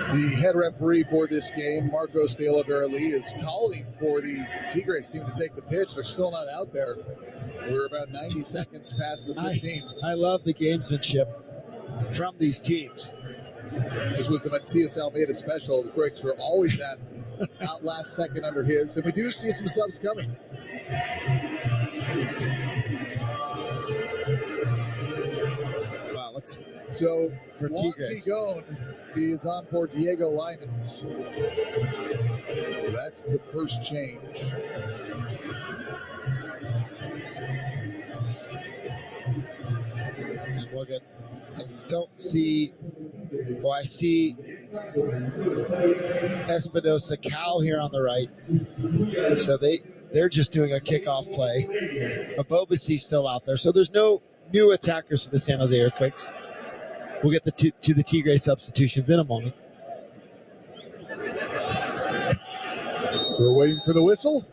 The head referee for this game, Marcos de Oliveira-Lee, is calling for the Tigres team to take the pitch. They're still not out there. We're about 90 seconds past the 15. I love the gamesmanship from these teams. This was the Matias Almeida special. The Quakes were always out last second under his, and we do see some subs coming. Wow, so for Juan Tigres. Vigón is on for Diego Linens. That's the first change. And look at, I don't see, well, I see Espinosa Cal here on the right. So they're just doing a kickoff play. Abobasi's still out there. So there's no new attackers for the San Jose Earthquakes. We'll get to the Tigres substitutions in a moment. So we're waiting for the whistle.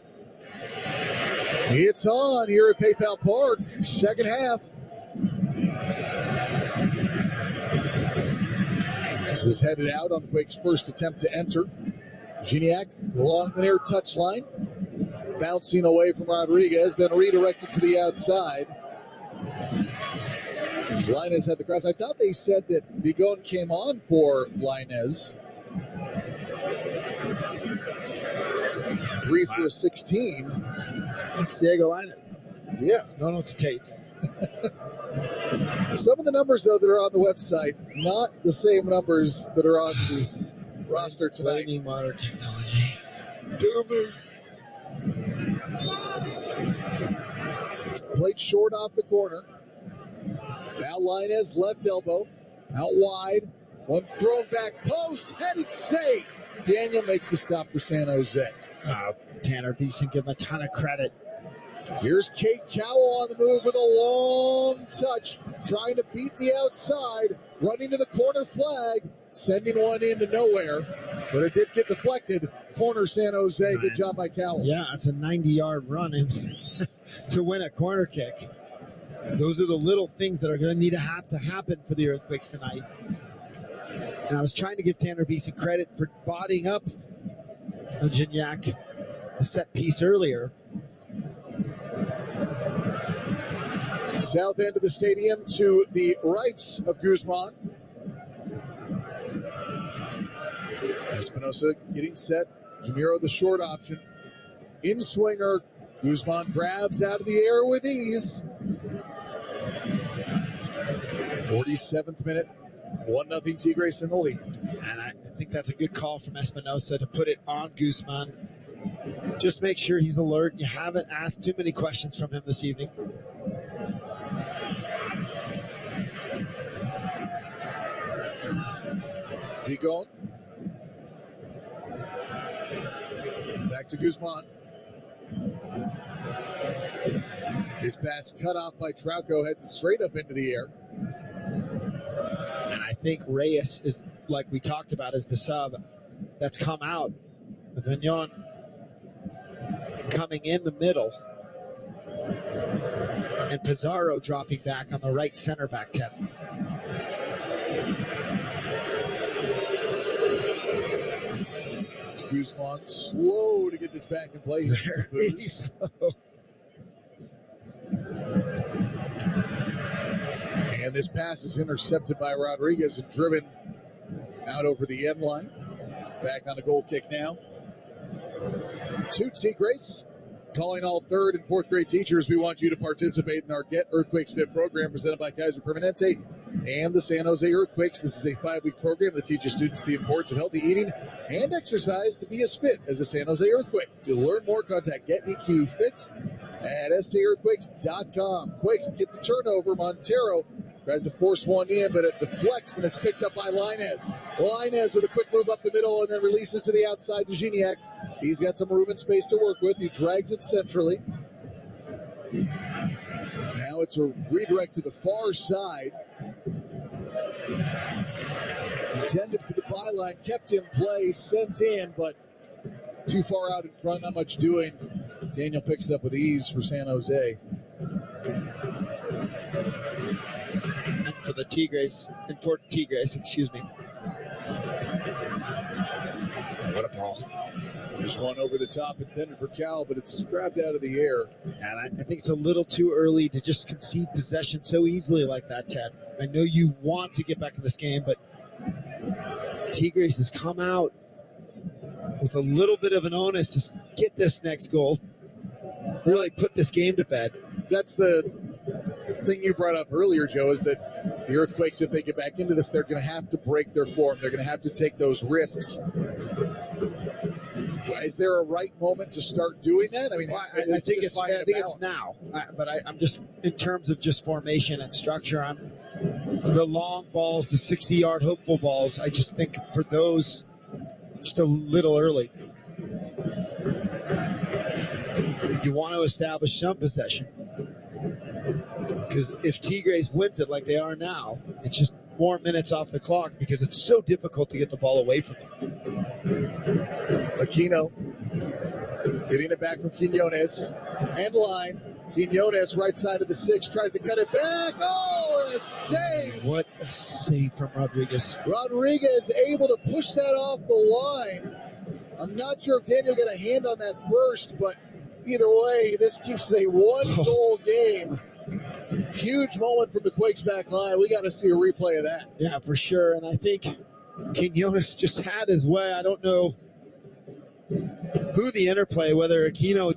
It's on here at PayPal Park. Second half. This is headed out on the Quakes' first attempt to enter. Gignac along the near touchline. Bouncing away from Rodriguez, then redirected to the outside. As Lainez had the cross. I thought they said that Vigón came on for Lainez. 3 for a 16. That's Diego Lainez. Yeah. No one to take. Some of the numbers, though, that are on the website, not the same numbers that are on the roster tonight. Lightning water technology. Doomer. Played short off the corner. Now Linez left elbow. Out wide. One thrown back post. Headed safe. Daniel makes the stop for San Jose. Tanner Beeson, give him a ton of credit. Here's Kate Cowell on the move with a long touch. Trying to beat the outside. Running to the corner flag. Sending one into nowhere. But it did get deflected. Corner San Jose. Good job by Cowell. Yeah, it's a 90-yard run to win a corner kick. Those are the little things that are going to need to happen for the Earthquakes tonight. And I was trying to give Tanner Beeson credit for bodying up Gignac, the set piece earlier. South end of the stadium to the right of Guzman. Espinosa getting set. Jamiro the short option. In swinger. Guzman grabs out of the air with ease. 47th minute. 1-0 Tigres in the lead. And I think that's a good call from Espinosa to put it on Guzman. Just make sure he's alert. You haven't asked too many questions from him this evening. Vigon. Back to Guzman. His pass cut off by Trauco, heads it straight up into the air. And I think Reyes is, like we talked about, is the sub that's come out. With Vignon coming in the middle. And Pizarro dropping back on the right center back 10. Guzman slow to get this back in play. Very slow. And this pass is intercepted by Rodriguez and driven out over the end line. Back on the goal kick now. 2 Tigres. Calling all 3rd and 4th grade teachers, we want you to participate in our Get Earthquakes Fit program presented by Kaiser Permanente and the San Jose Earthquakes. This is a 5-week program that teaches students the importance of healthy eating and exercise to be as fit as a San Jose Earthquake. To learn more, contact GetEQFit at stearthquakes.com. Quakes get the turnover. Montero tries to force one in, but it deflects, and it's picked up by Linez. Linez with a quick move up the middle and then releases to the outside to Gignac. He's got some room and space to work with. He drags it centrally. Now it's a redirect to the far side. Intended for the byline, kept in play, sent in, but too far out in front, not much doing. Daniel picks it up with ease for San Jose. And for the Tigres, and for Tigres, excuse me. What a ball. There's one over the top intended for Cal, but it's grabbed out of the air. And I think it's a little too early to just concede possession so easily like that, Ted. I know you want to get back in this game, but Tigres has come out with a little bit of an onus to get this next goal. Really put this game to bed. That's the thing you brought up earlier, Joe, is that the Earthquakes, if they get back into this, they're going to have to break their form. They're going to have to take those risks. Is there a right moment to start doing that? I mean, I think it's now. But I'm just, in terms of just formation and structure, the long balls, the 60-yard hopeful balls, I just think for those, just a little early. You want to establish some possession. Because if Tigres wins it like they are now, it's just more minutes off the clock because it's so difficult to get the ball away from them. Aquino getting it back from Quinones. End line. Quinones, right side of the 6, tries to cut it back. Oh, and a save. What a save from Rodriguez. Rodriguez able to push that off the line. I'm not sure if Daniel got a hand on that first, but either way, this keeps it a one-goal game. Huge moment from the Quakes back line. We got to see a replay of that. Yeah, for sure. And I think Quinones just had his way. I don't know who the interplay, whether Aquino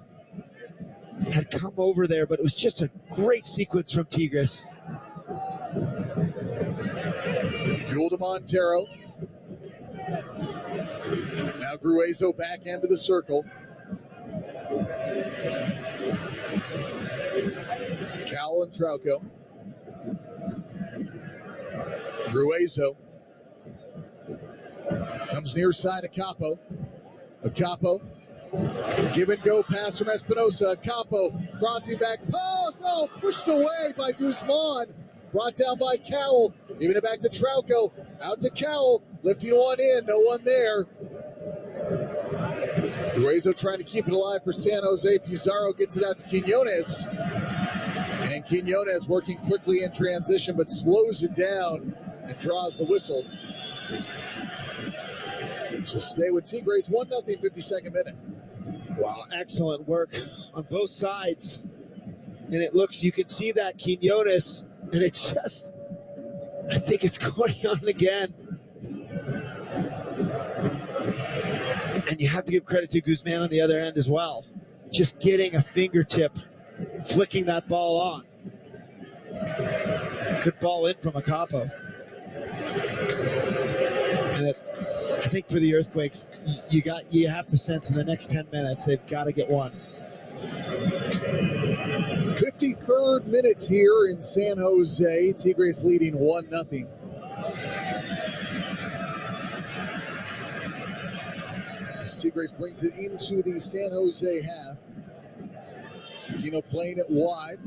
had come over there, but it was just a great sequence from Tigres. Fuel to Montero. Now Gruezo back into the circle. Cowell and Trauco. Gruezo comes near side of Capo. Capo, give and go pass from Espinosa. Capo crossing back. Pause. No, pushed away by Guzman. Brought down by Cowell. Giving it back to Trauco. Out to Cowell. Lifting one in. No one there. Gruezo trying to keep it alive for San Jose. Pizarro gets it out to Quinones. And Quinones working quickly in transition, but slows it down and draws the whistle. So stay with Tigres, 1-0, 52nd minute. Wow, excellent work on both sides. And it looks, you can see that Quinones, and it's just, I think it's going on again. And you have to give credit to Guzman on the other end as well. Just getting a fingertip, flicking that ball on. Good ball in from Acapo. And I think for the Earthquakes, you have to sense in the next 10 minutes they've got to get one. 53rd minute here in San Jose. Tigres leading 1-0. As Tigres brings it into the San Jose half. Aquino playing it wide.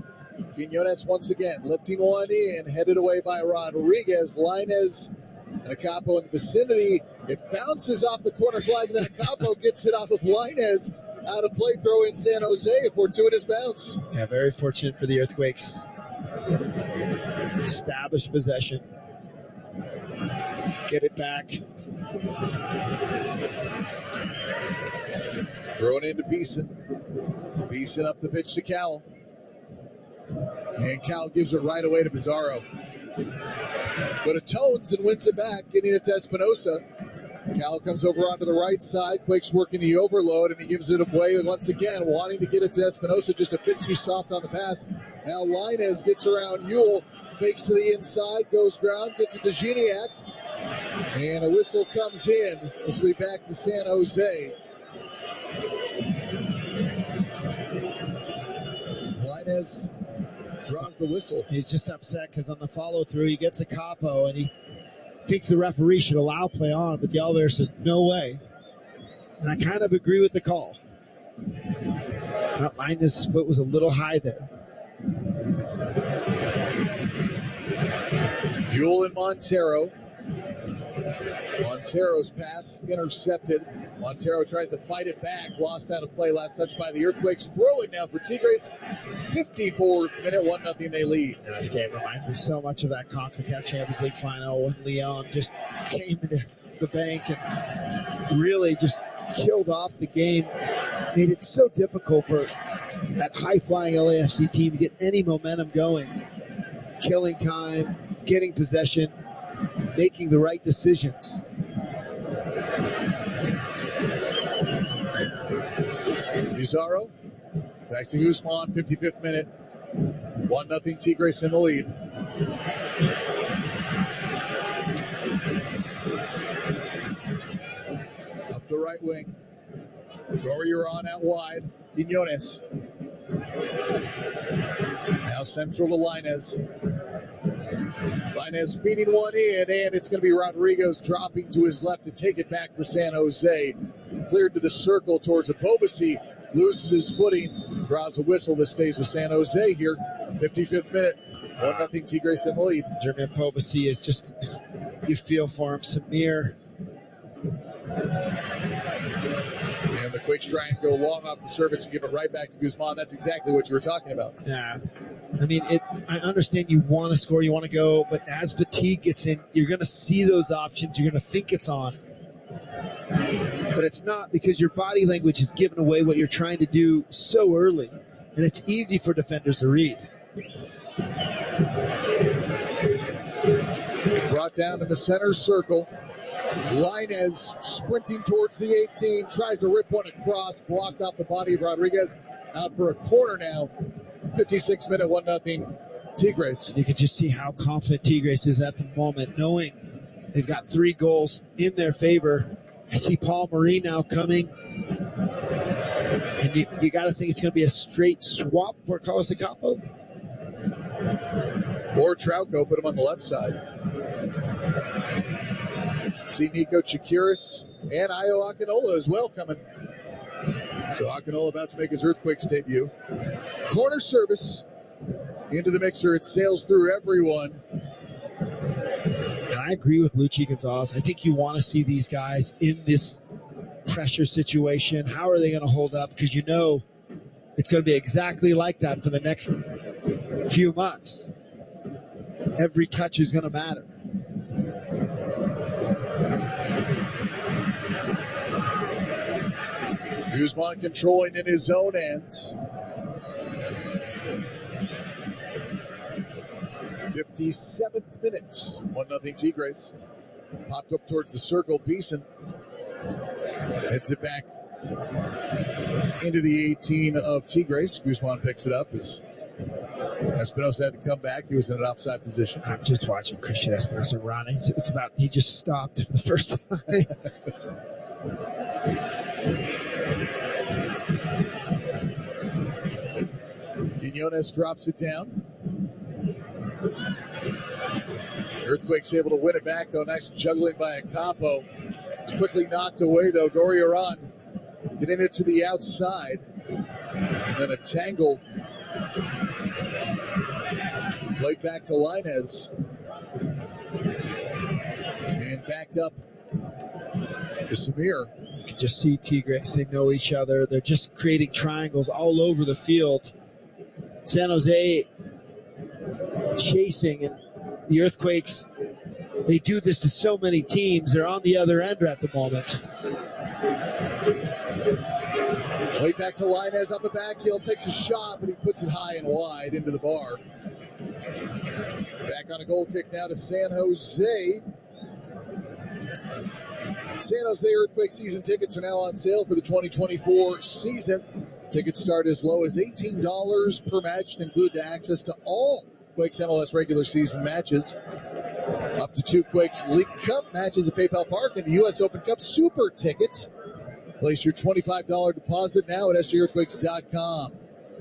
Quinones once again lifting one in, headed away by Rodriguez. Lainez and Acapo in the vicinity. It bounces off the corner flag, and then Acapo gets it off of Lainez. Out of play, throw in San Jose, a fortuitous bounce. Yeah, very fortunate for the Earthquakes. Established possession. Get it back. Thrown into Beeson. Beeson up the pitch to Cowell. And Cowell gives it right away to Pizarro. But atones and wins it back, getting it to Espinosa. Cowell comes over onto the right side. Quake's working the overload, and he gives it away once again, wanting to get it to Espinosa, just a bit too soft on the pass. Now Lainez gets around Yule, fakes to the inside, goes ground, gets it to Gignac. And a whistle comes in as we back to San Jose. As Lainez draws the whistle. He's just upset because on the follow-through, he gets a capo, and he thinks the referee should allow play on, but the elevator says no way. And I kind of agree with the call. That Lainez's foot was a little high there. Yule and Montero. Montero's pass intercepted. Montero tries to fight it back. Lost out of play. Last touch by the Earthquakes. Throwing now for Tigres. 54th minute. 1-0 they lead. And this game reminds me so much of that CONCACAF Champions League final when Leon just came into the bank and really just killed off the game. Made it so difficult for that high-flying LAFC team to get any momentum going. Killing time, getting possession, making the right decisions. Pizarro, back to Guzman, 55th minute. 1-0 Tigres in the lead. Up the right wing. Gorrier on out wide. Quinones. Now central to Lainez. Lainez feeding one in, and it's going to be Rodriguez dropping to his left to take it back for San Jose. Cleared to the circle towards Abobasi. Loses his footing. Draws a whistle that stays with San Jose here. 55th minute. 1-0 Tigres in the lead. Jermaine Pobasi is just, you feel for him. Samir. And the Quakes try and go long off the surface and give it right back to Guzman. That's exactly what you were talking about. Yeah. I mean, I understand you want to score, you want to go, but as fatigue gets in, you're going to see those options. You're going to think it's on. But it's not, because your body language is giving away what you're trying to do so early. And it's easy for defenders to read. Brought down in the center circle. Lainez sprinting towards the 18. Tries to rip one across. Blocked off the body of Rodriguez. Out for a corner now. 56th minute, 1-0 Tigres. You can just see how confident Tigres is at the moment, knowing they've got 3 goals in their favor. I see Paul Marie now coming. And you got to think it's going to be a straight swap for Carlos Acapo. Or Trauco, put him on the left side. See Nico Chakiris and Ayo Akinola as well coming. So Akinola about to make his Earthquakes debut. Corner service into the mixer. It sails through everyone. And I agree with Luchi Gonzalez. I think you want to see these guys in this pressure situation. How are they going to hold up? Because you know it's going to be exactly like that for the next few months. Every touch is going to matter. Guzman controlling in his own ends. 57th minute. 1-0 Tigres. Popped up towards the circle. Beeson heads it back into the 18 of Tigres. Guzman picks it up as Espinosa had to come back. He was in an offside position. I'm just watching Christian Espinosa run. It's about he just stopped for the first time. Quinones drops it down. Earthquakes able to win it back, though. Nice juggling by Acapo. It's quickly knocked away, though. Gorriarán getting it to the outside. And then a tangle. Played back to Lainez. And backed up to Samir. You can just see Tigres. They know each other. They're just creating triangles all over the field. San Jose chasing, and the Earthquakes, they do this to so many teams. They're on the other end at the moment. Played back to Lainez up the back heel, takes a shot, but he puts it high and wide into the bar. Back on a goal kick now to San Jose. San Jose Earthquake season tickets are now on sale for the 2024 season. Tickets start as low as $18 per match and include access to all Quakes MLS regular season matches. Up to 2 Quakes League Cup matches at PayPal Park and the U.S. Open Cup Super Tickets. Place your $25 deposit now at sgearthquakes.com.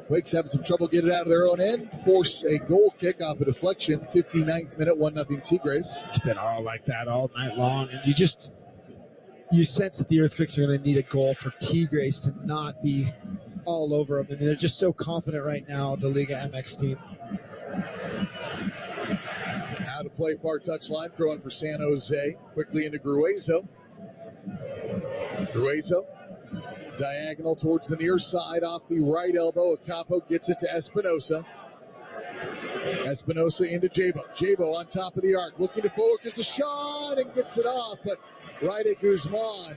Quakes having some trouble getting it out of their own end. Force a goal kick off a deflection. 59th minute, 1-0 Tigres. It's been all like that all night long, and you sense that the Earthquakes are going to need a goal for Tigres to not be all over them. I mean, they're just so confident right now, the Liga MX team. Now to play far touchline, throwing for San Jose. Quickly into Gruezo. Gruezo, diagonal towards the near side, off the right elbow. Acapo gets it to Espinosa. Espinosa into Jabo. Jabo on top of the arc, looking to focus a shot and gets it off, but right at Guzman.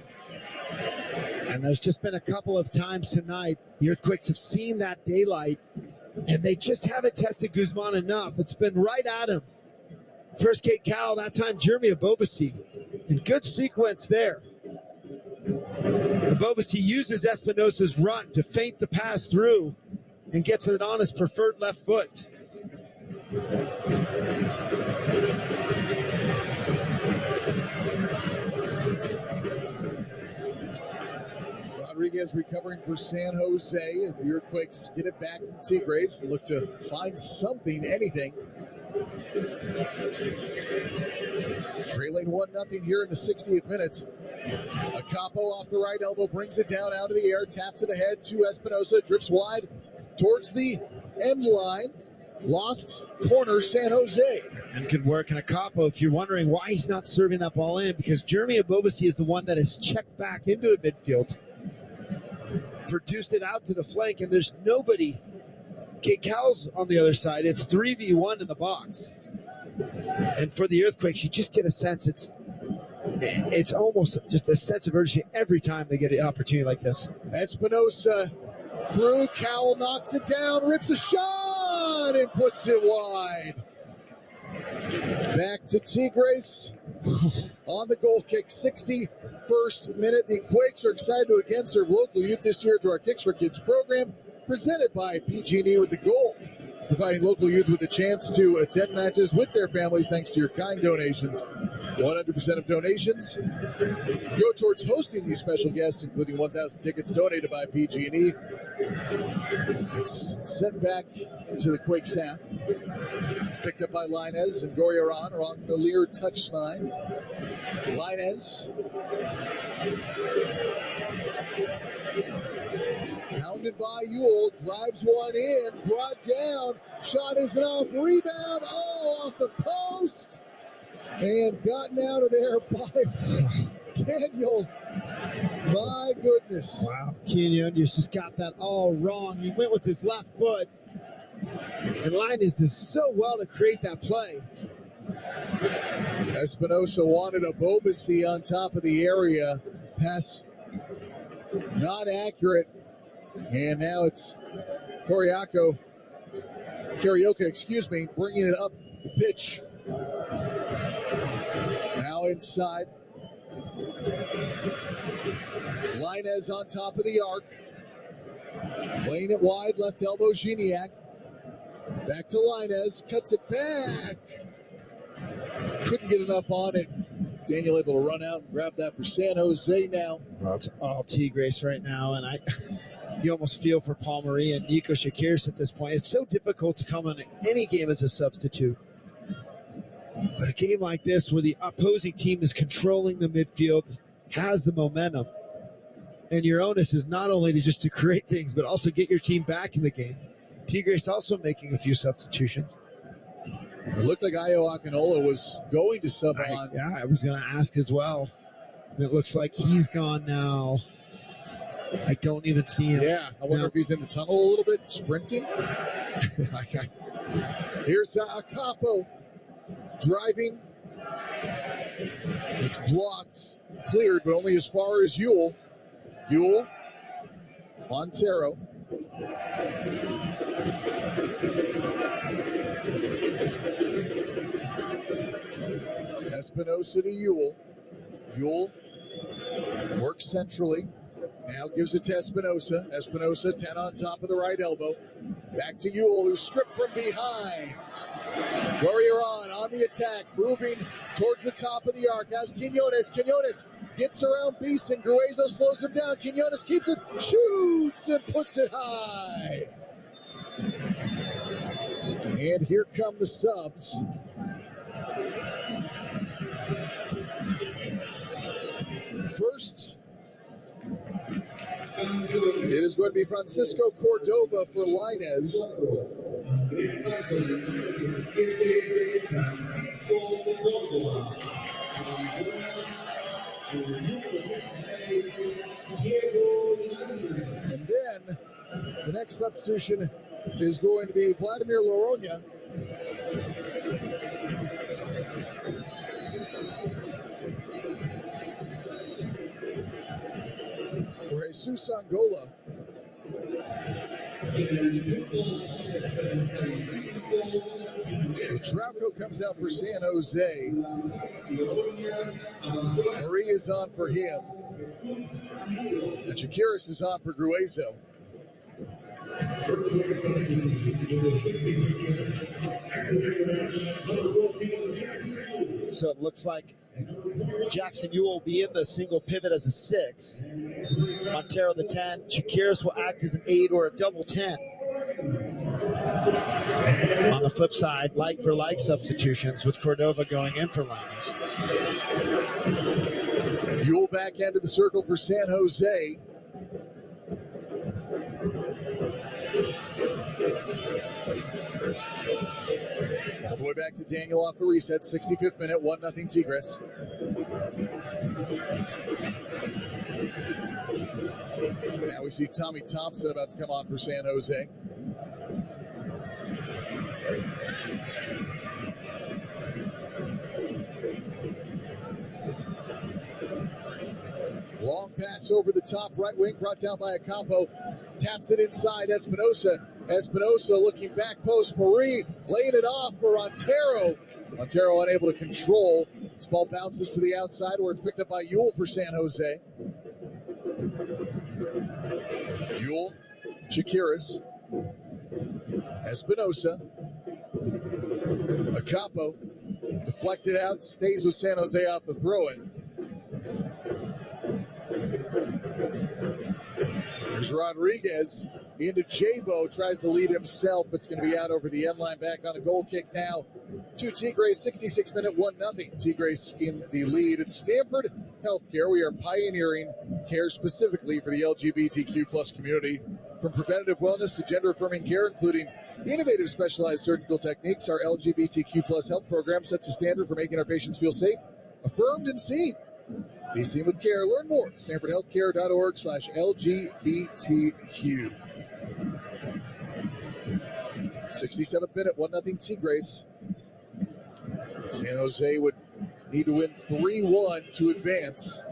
And there's just been a couple of times tonight, the Earthquakes have seen that daylight, and they just haven't tested Guzman enough. It's been right at him. First Kate Cal, that time Jeremy Abobasi. And good sequence there. Abobasi uses Espinosa's run to feint the pass through and gets it on his preferred left foot. Rodriguez recovering for San Jose as the Earthquakes get it back from Tigres and look to find something, anything. Trailing 1-0 here in the 60th minute. Acapo off the right elbow, brings it down out of the air, taps it ahead to Espinosa, drifts wide towards the end line. Lost corner, San Jose. And could work. And Acapo, if you're wondering why he's not serving that ball in, because Jeremy Abobasi is the one that has checked back into the midfield, produced it out to the flank, and there's nobody. Kate Cal's on the other side. It's 3v1 in the box. And for the Earthquakes, you just get a sense it's almost just a sense of urgency every time they get an opportunity like this. Espinosa through, Cowell knocks it down, rips a shot, and puts it wide. Back to Tigres on the goal kick, 61st minute. The Quakes are excited to again serve local youth this year through our Kicks for Kids program, presented by PG&E with the goal, providing local youth with a chance to attend matches with their families thanks to your kind donations. 100% of donations go towards hosting these special guests, including 1,000 tickets donated by PG&E. It's sent back into the Quakes half. Picked up by Lainez and Gorriaran along the Lear touch line. Lainez pounded by Ewell, drives one in, brought down, shot isn't off, rebound, off the post, and gotten out of there by Daniel. My goodness. Wow, Kenyon just got that all wrong. He went with his left foot, and Lainez did so well to create that play. Espinosa wanted a Bobasi on top of the area. Pass not accurate. And now it's Carioca, bringing it up the pitch. Now inside. Lainez on top of the arc. Playing it wide, left elbow, Gignac. Back to Lainez, cuts it back. Couldn't get enough on it. Daniel able to run out and grab that for San Jose now. Well, it's all Tigres right now, and you almost feel for Paul Marie and Nico Shakiris at this point. It's so difficult to come on any game as a substitute. But a game like this where the opposing team is controlling the midfield, has the momentum, and your onus is not only to create things, but also get your team back in the game. Tigres also making a few substitutions. It looked like Ayo Akinola was going to sub on. Yeah, I was going to ask as well. It looks like he's gone now. I don't even see him. Yeah, I wonder if he's in the tunnel a little bit, sprinting. Here's Acapo driving. It's blocked, cleared, but only as far as Ewell. Ewell, Montero. Espinosa to Ewell. Ewell works centrally. Now gives it to Espinosa. Espinosa 10 on top of the right elbow. Back to Ewell, who's stripped from behind. Gorriaran on the attack, moving towards the top of the arc. As Quinones gets around Beeson. Gruezo slows him down. Quinones keeps it, shoots, and puts it high. And here come the subs. First, it is going to be Francisco Cordova for Lainez. And then the next substitution is going to be Vladimir Loroña. For Jesus Angola. Trauco comes out for San Jose. Marie is on for him. And Shakiris is on for Gruezo. So it looks like Jackson Ewell will be in the single pivot as a 6. Montero the 10. Shakiris will act as an 8 or a double 10. On the flip side, like for like substitutions with Cordova going in for Lainez. Ewell back end of the circle for San Jose. All the way back to Daniel off the reset, 65th minute, 1-0 Tigres. Now we see Tommy Thompson about to come on for San Jose. Long pass over the top, right wing, brought down by Acampo. Taps it inside, Espinosa. Espinosa looking back post. Marie laying it off for Montero. Montero unable to control. This ball bounces to the outside where it's picked up by Ewell for San Jose. Ewell, Shakiris, Espinosa, Acampo. Deflected out, stays with San Jose off the throw-in. There's Rodriguez into Jabo, tries to lead himself. It's going to be out over the end line, back on a goal kick now to Tigres. 66 minute, 1-0. Tigres in the lead. It's Stanford Healthcare. We are pioneering care specifically for the LGBTQ plus community. From preventative wellness to gender-affirming care, including innovative specialized surgical techniques, our LGBTQ plus health program sets a standard for making our patients feel safe, affirmed, and seen. Be seen with care. Learn more at stanfordhealthcare.org/LGBTQ. 67th minute, 1-0 Tigres. San Jose would need to win 3-1 to advance.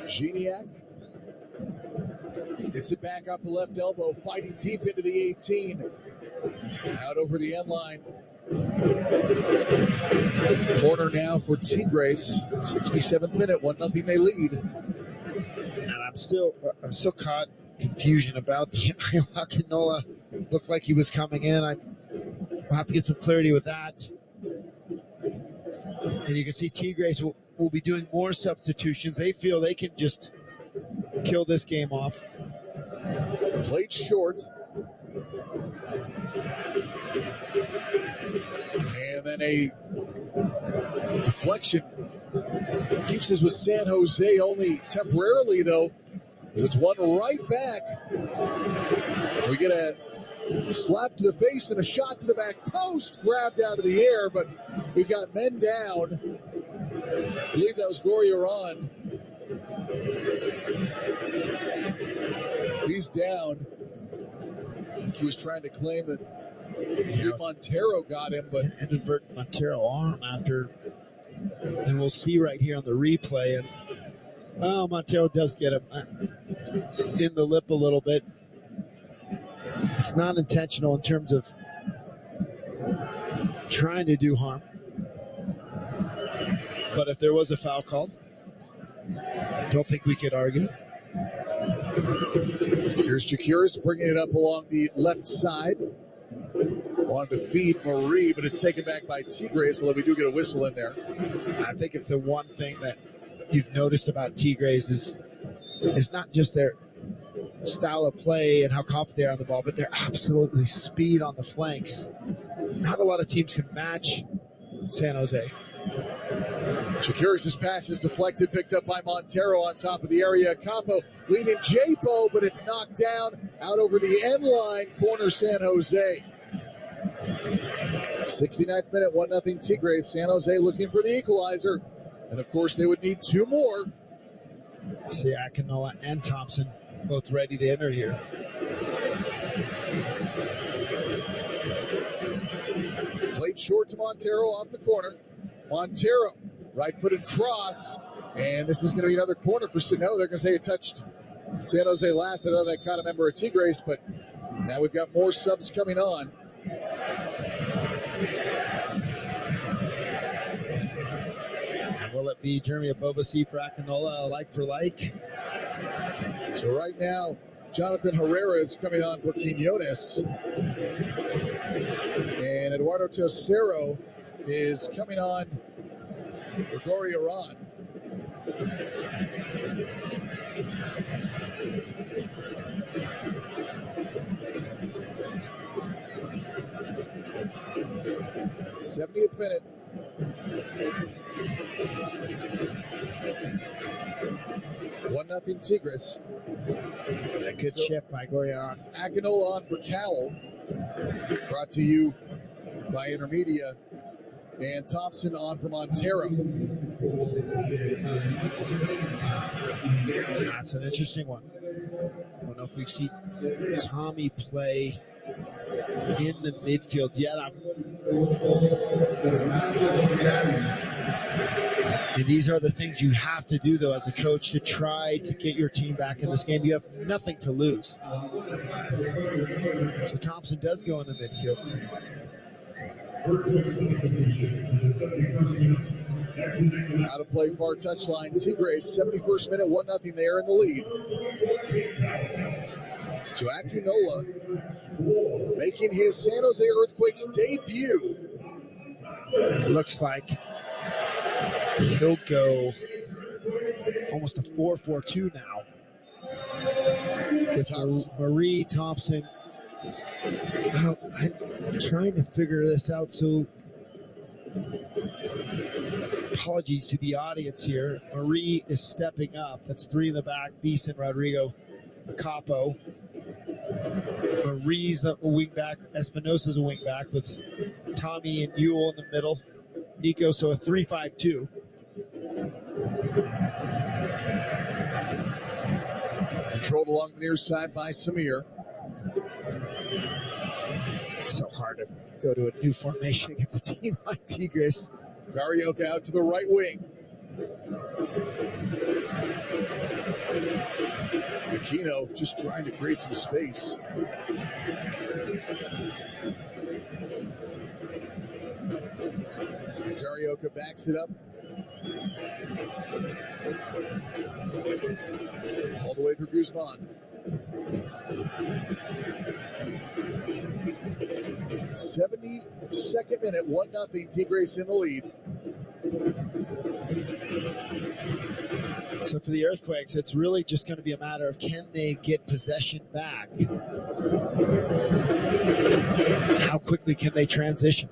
Gignac gets it back off the left elbow, fighting deep into the 18. Out over the end line. Corner now for Tigres. 67th minute, 1-0 they lead. And I'm still caught confusion about the Akinola. Looked like he was coming in. I'll have to get some clarity with that. And you can see Tigres will be doing more substitutions. They feel they can just kill this game off. Played short. And then a deflection. Keeps us with San Jose only temporarily, though, as it's one right back. We get a slap to the face and a shot to the back post, grabbed out of the air, but we've got men down. I believe that was Gorriaran. He's down. I think he was trying to claim that Montero got him, but inadvertent Montero arm after, and we'll see right here on the replay. And Montero does get him in the lip a little bit. It's not intentional in terms of trying to do harm. But if there was a foul called, I don't think we could argue. Here's Jakiris bringing it up along the left side. Wanted to feed Marie, but it's taken back by Tigres, although we do get a whistle in there. I think if the one thing that you've noticed about Tigres is not just their style of play and how confident they are on the ball, but their absolutely speed on the flanks. Not a lot of teams can match San Jose. Jakiris' pass is deflected, picked up by Montero on top of the area. Campo leading Japo, but it's knocked down out over the end line. Corner San Jose. 69th minute, 1-0 Tigres. San Jose looking for the equalizer. And, of course, they would need two more. See Akinola and Thompson both ready to enter here. Played short to Montero off the corner. Montero, right-footed cross. And this is going to be another corner for Sino. They're going to say it touched San Jose last. I thought that caught a member of Tigres, but now we've got more subs coming on. And will it be Jeremy Abobasi for Akinola, like for like? So right now, Jonathan Herrera is coming on for Quiñones. And Eduardo Tercero is coming on for Gorriaran. '70th minute. One nothing Tigres. A good shift by Gorriaran. Akinola on for Cowell. Brought to you by Intermedia. And Thompson on for Montero. That's an interesting one. I don't know if we've seen Tommy play in the midfield yet. And these are the things you have to do, though, as a coach, to try to get your team back in this game. You have nothing to lose. So Thompson does go in the midfield. Out of play, far touchline. Tigres, 71st minute, 1-0 there in the lead. So Akinola making his San Jose Earthquakes debut. It looks like he'll go almost a 4-4-2 now. With Marie Thompson. I'm trying to figure this out, so apologies to the audience here. Marie is stepping up. That's 3 in the back. Beeson, Rodrigo, Capo. Marie's a wing back. Espinosa's a wing back with Tommy and Ewell in the middle. Nico, so a 3-5-2. Controlled along the near side by Samir. It's so hard to go to a new formation against a team like Tigres. Carioca out to the right wing. Aquino just trying to create some space. Carioca backs it up. All the way through Guzman. 72nd minute, 1-0, Tigres in the lead. So for the Earthquakes, it's really just going to be a matter of can they get possession back? How quickly can they transition?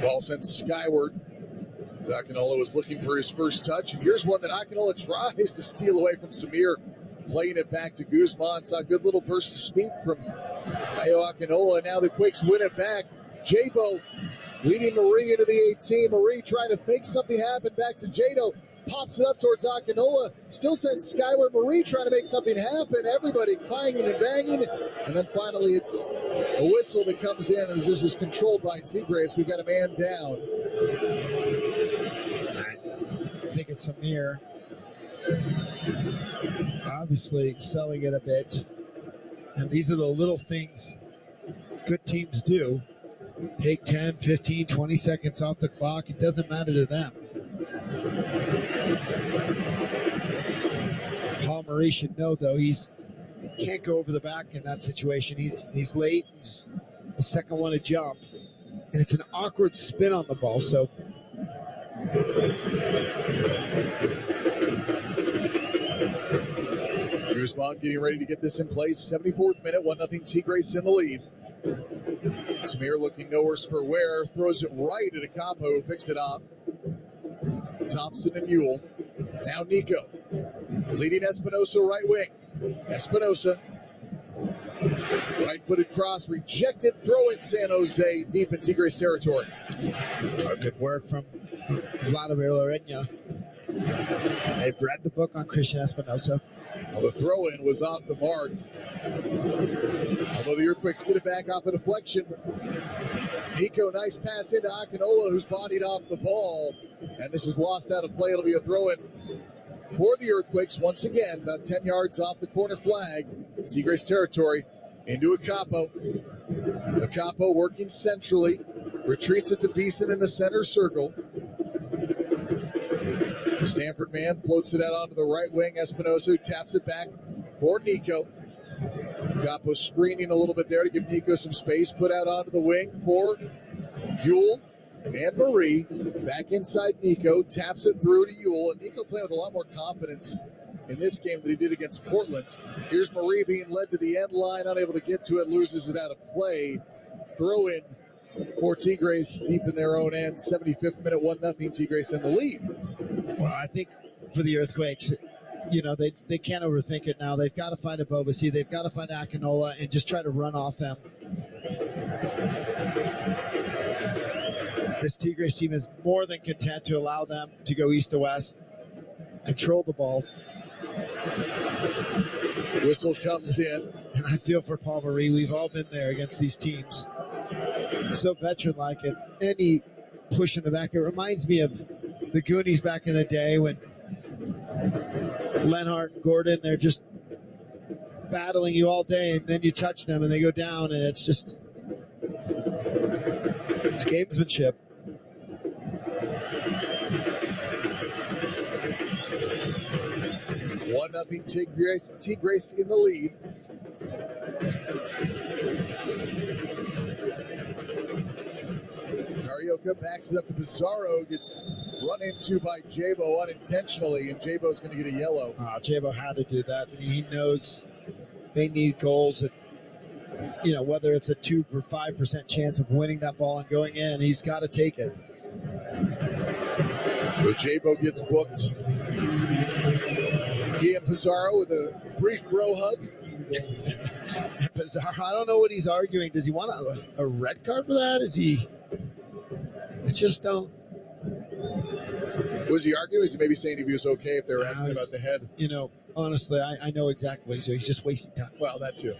Ball sent skyward. Zakinola was looking for his first touch. And here's one that Akinola tries to steal away from Samir. Playing it back to Guzman. Saw a good little burst of speed from Ayo Akinola. Now the Quakes win it back. Jabo leading Marie into the 18. Marie trying to make something happen back to Jado. Pops it up towards Akinola. Still sent skyward. Marie trying to make something happen. Everybody clanging and banging. And then finally it's a whistle that comes in as this is controlled by Tigres. We've got a man down. I think it's Samir. Obviously selling it a bit. And these are the little things good teams do. Take 10, 15, 20 seconds off the clock. It doesn't matter to them. Paul Marie should know, though, he's can't go over the back in that situation. He's late. He's the second one to jump. And it's an awkward spin on the ball, so Guzman getting ready to get this in place. 74th minute, 1-0 Tigres in the lead. Samir looking no worse for wear. Throws it right at Acapo, who picks it off. Thompson and Ewell. Now Nico. Leading Espinosa right wing. Espinosa. Right-footed cross. Rejected. Throw in San Jose. Deep in Tigres territory. Good work from Vladimir Lorena. They've read the book on Christian Espinosa. Well, the throw-in was off the mark. Although the Earthquakes get it back off a deflection. Nico, nice pass into Akinola, who's bodied off the ball. And this is lost out of play. It'll be a throw-in for the Earthquakes once again. About 10 yards off the corner flag. Tigres territory into Acapo. Acapo working centrally. Retreats it to Beeson in the center circle. Stanford man floats it out onto the right wing. Espinosa, who taps it back for Nico. Capo screening a little bit there to give Nico some space. Put out onto the wing for Ewell and Marie. Back inside Nico. Taps it through to Ewell. And Nico playing with a lot more confidence in this game than he did against Portland. Here's Marie being led to the end line. Unable to get to it. Loses it out of play. Throw in for Tigres deep in their own end. 75th minute, 1-0 Tigres in the lead. Well, I think for the Earthquakes, you know, they can't overthink it now. They've got to find a Bobasi. They've got to find Akinola and just try to run off them. This Tigres team is more than content to allow them to go east to west, control the ball. Whistle comes in. And I feel for Paul Marie. We've all been there against these teams. So veteran-like, and any push in the back. It reminds me of the Goonies back in the day when Lenhart and Gordon, they're just battling you all day, and then you touch them and they go down, and it's gamesmanship. Tigres in the lead. Arioka backs it up to Pizarro, gets run into by Jabo unintentionally, and Jabo's going to get a yellow. Jabo had to do that. He knows they need goals. And, whether it's a 2 or 5% chance of winning that ball and going in, he's got to take it. So Jabo gets booked. He and Pizarro with a brief bro hug. Pizarro, I don't know what he's arguing. Does he want a red card for that? I just don't. Was he arguing? Was he maybe saying if he was okay if they were asking about the head? Honestly, I know exactly what he's doing. He's just wasting time. Well, that too.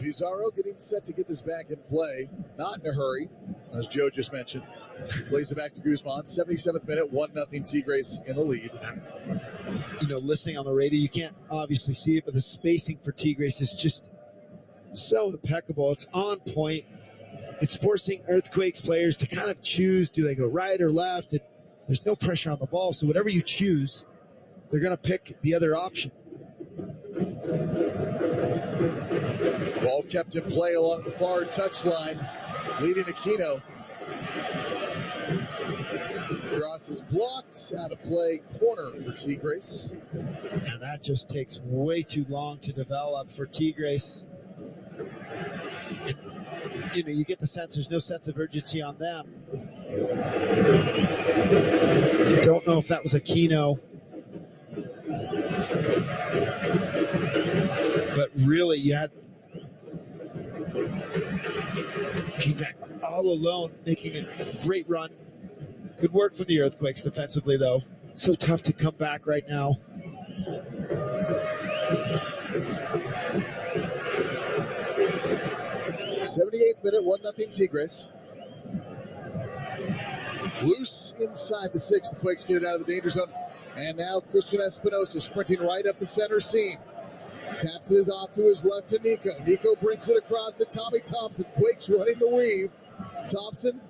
Pizarro getting set to get this back in play. Not in a hurry, as Joe just mentioned. Plays it back to Guzman. 77th minute, 1-0 Tigres in the lead. Listening on the radio, you can't obviously see it, but the spacing for Tigres is just so impeccable. It's on point. It's forcing Earthquakes players to kind of choose, do they go right or left? There's no pressure on the ball, so whatever you choose, they're going to pick the other option. Ball kept in play along the far touchline, leading Aquino. Cross is blocked, out of play, corner for Tigres. And that just takes way too long to develop for Tigres. You get the sense there's no sense of urgency on them. I don't know if that was Aquino. But really, you had came back all alone, making a great run. Good work from the Earthquakes defensively, though. So tough to come back right now. '78th minute, 1-0 Tigres. Loose inside the 6. The Quakes get it out of the danger zone. And now Christian Espinosa sprinting right up the center seam. Taps it off to his left to Nico. Nico brings it across to Tommy Thompson. Quakes running the weave. Thompson,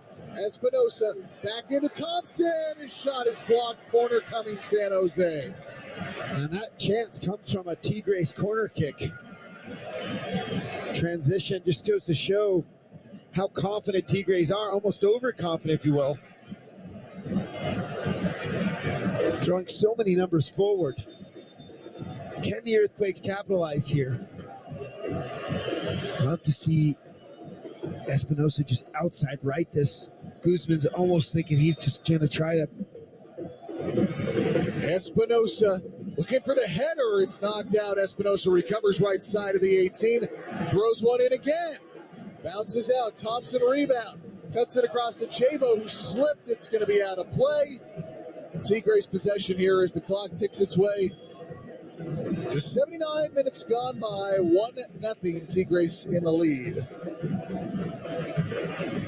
Espinosa, back into Thompson. His shot is blocked. Corner coming San Jose. And that chance comes from a Tigres corner kick. Transition just goes to show how confident Tigres are, almost overconfident, if you will. Throwing so many numbers forward. Can the Earthquakes capitalize here? Love to see Espinosa just outside right this. Guzman's almost thinking he's just going to try to. Espinosa looking for the header. It's knocked out. Espinosa recovers right side of the 18. Throws one in again. Bounces out. Thompson rebound. Cuts it across to Jabo, who slipped. It's going to be out of play. Tigres possession here as the clock ticks its way to 79 minutes gone by. 1-0 Tigres in the lead.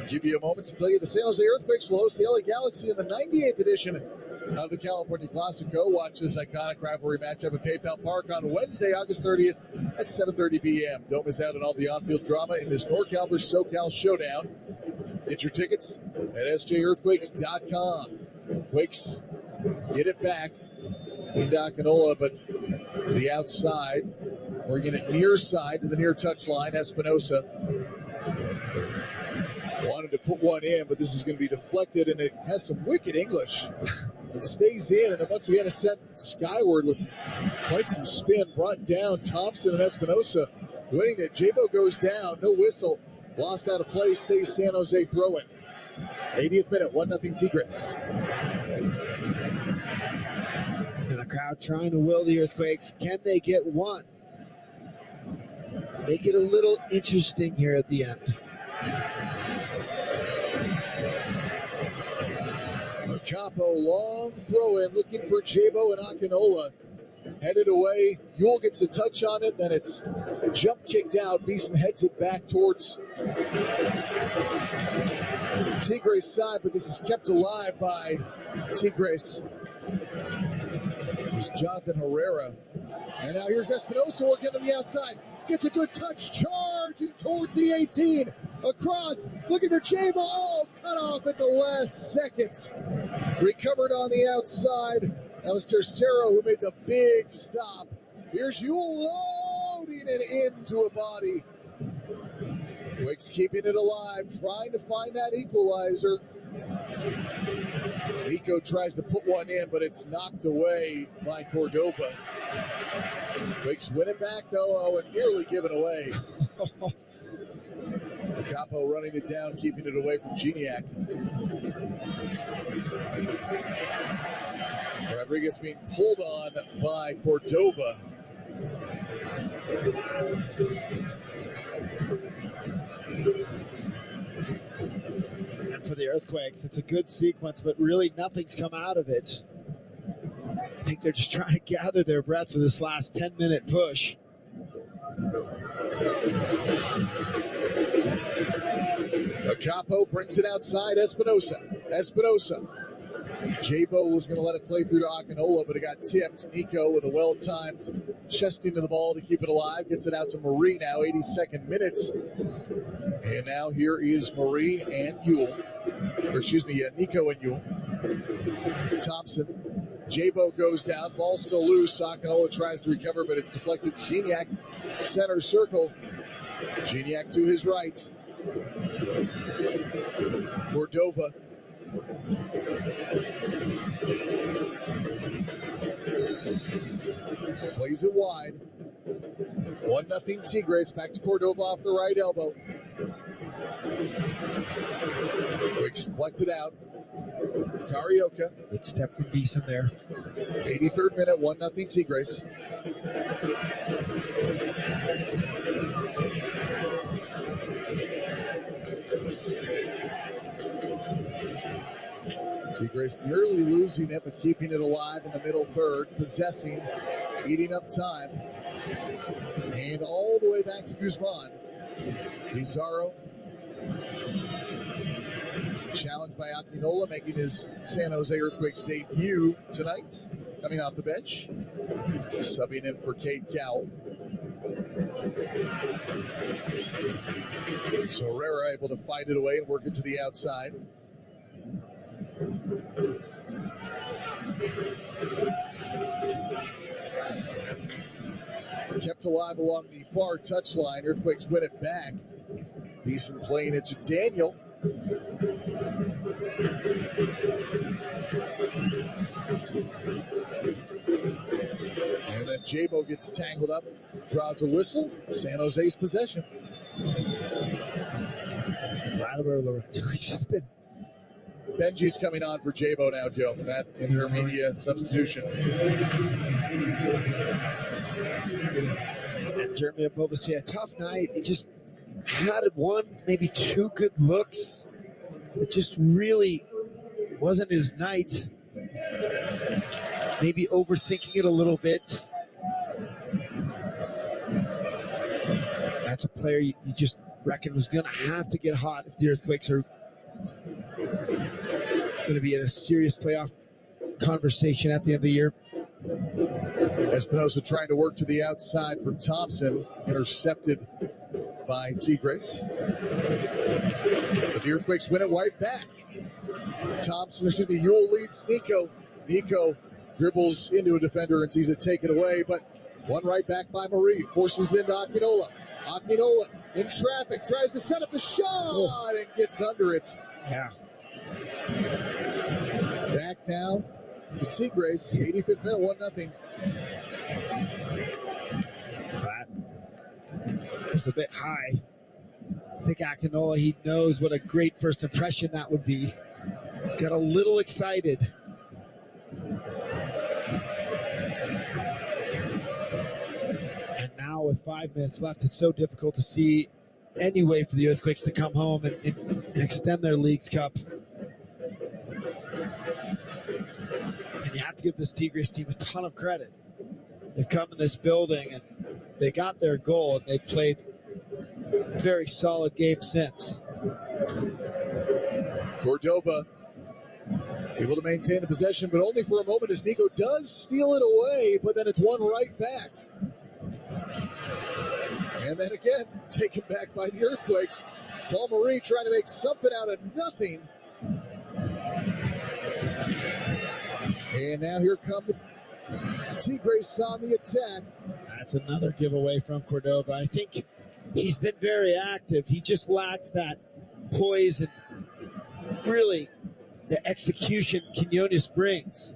Give you a moment to tell you the San Jose Earthquakes will host the LA Galaxy in the 98th edition of the California Classico. Watch this iconic rivalry matchup at PayPal Park on Wednesday, August 30th at 7:30 p.m. Don't miss out on all the on-field drama in this NorCal versus SoCal showdown. Get your tickets at sjearthquakes.com. Quakes get it back in Akinola, but to the outside, working it near side to the near touchline. Espinosa wanted to put one in, but this is going to be deflected, and it has some wicked English. It stays in, and then once again is sent skyward with quite some spin. Brought down Thompson and Espinosa, winning it. Jabo goes down, no whistle. Lost out of play, stays San Jose throwing. 80th minute, 1-0 Tigres. And the crowd trying to will the Earthquakes. Can they get one? Make it a little interesting here at the end. Capo, long throw in, looking for Jabo and Akinola. Headed away. Yule gets a touch on it, then it's jump kicked out. Beeson heads it back towards Tigres' side, but this is kept alive by Tigres. It's Jonathan Herrera. And now here's Espinosa working on the outside. Gets a good touch, charging towards the 18. Across, looking for Jabo. Oh, cut off at the last seconds. Recovered on the outside. That was Tercero who made the big stop. Here's Yule loading it into a body. Quicks keeping it alive, trying to find that equalizer. Nico tries to put one in, but it's knocked away by Cordova. Quicks win it back, though, and nearly given away. Capo running it down, keeping it away from Gignac. Rodriguez being pulled on by Cordova. And for the Earthquakes, it's a good sequence, but really nothing's come out of it. I think they're just trying to gather their breath for this last 10-minute push. Capo brings it outside Espinosa. J-Bo was going to let it play through to Akinola, but it got tipped. Nico with a well-timed chesting of the ball to keep it alive. Gets it out to Marie now, 82nd minutes. And now here is Marie and Yule. Nico and Yule. Thompson. J-Bo goes down. Ball still loose. Akinola tries to recover, but it's deflected. Gignac, center circle. Gignac to his right. Cordova. Plays it wide. 1-0 Tigres. Back to Cordova off the right elbow. Quicks deflected out. Carioca. Good step from Beeson there. 83rd minute, 1-0 Tigres. Tigres nearly losing it, but keeping it alive in the middle third. Possessing, eating up time. And all the way back to Guzman. Pizarro. Challenged by Akinola, making his San Jose Earthquakes debut tonight. Coming off the bench. Subbing in for Cade Cowell. So Herrera able to fight it away and work it to the outside. Kept alive along the far touchline. Earthquakes win it back. Beeson playing it to Daniel. And then J-Bo gets tangled up, draws a whistle. San Jose's possession. Vladimir Lorenzo's been. Benji's coming on for J-Bo now, Joe. That intermediate substitution. And Jeremy Abovasi, a tough night. He just had one, maybe two good looks. It just really wasn't his night. Maybe overthinking it a little bit. That's a player you just reckon was going to have to get hot if the Earthquakes are going to be in a serious playoff conversation at the end of the year. Espinosa trying to work to the outside for Thompson. Intercepted by Tigres. But the Earthquakes win it right back. Yule leads Nico. Nico dribbles into a defender and sees it taken away, but one right back by Marie. Forces it into Akinola. Akinola in traffic, tries to set up the shot and gets under it. Yeah. Back now to Tigres, 85th minute, 1-0. That was a bit high. I think Akinola, he knows what a great first impression that would be. He's got a little excited. And now with 5 minutes left, it's so difficult to see any way for the Earthquakes to come home and extend their Leagues Cup. And you have to give this Tigres team a ton of credit. They've come in this building and they got their goal, and they've played a very solid game since. Cordova able to maintain the possession, but only for a moment as Nico does steal it away, but then it's one right back. And then again, taken back by the Earthquakes. Paul Marie trying to make something out of nothing. And now here come the Tigres on the attack. That's another giveaway from Cordova. I think he's been very active. He just lacks that poise and really the execution Quinones brings.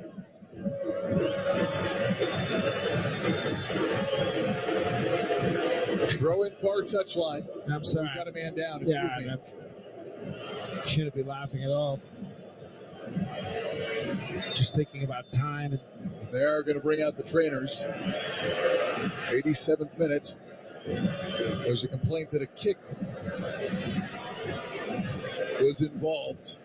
Throw in far touchline. I'm sorry. We've got a man down. Yeah, I shouldn't be laughing at all. Just thinking about time. And they are going to bring out the trainers. 87th minute. There's a complaint that a kick was involved.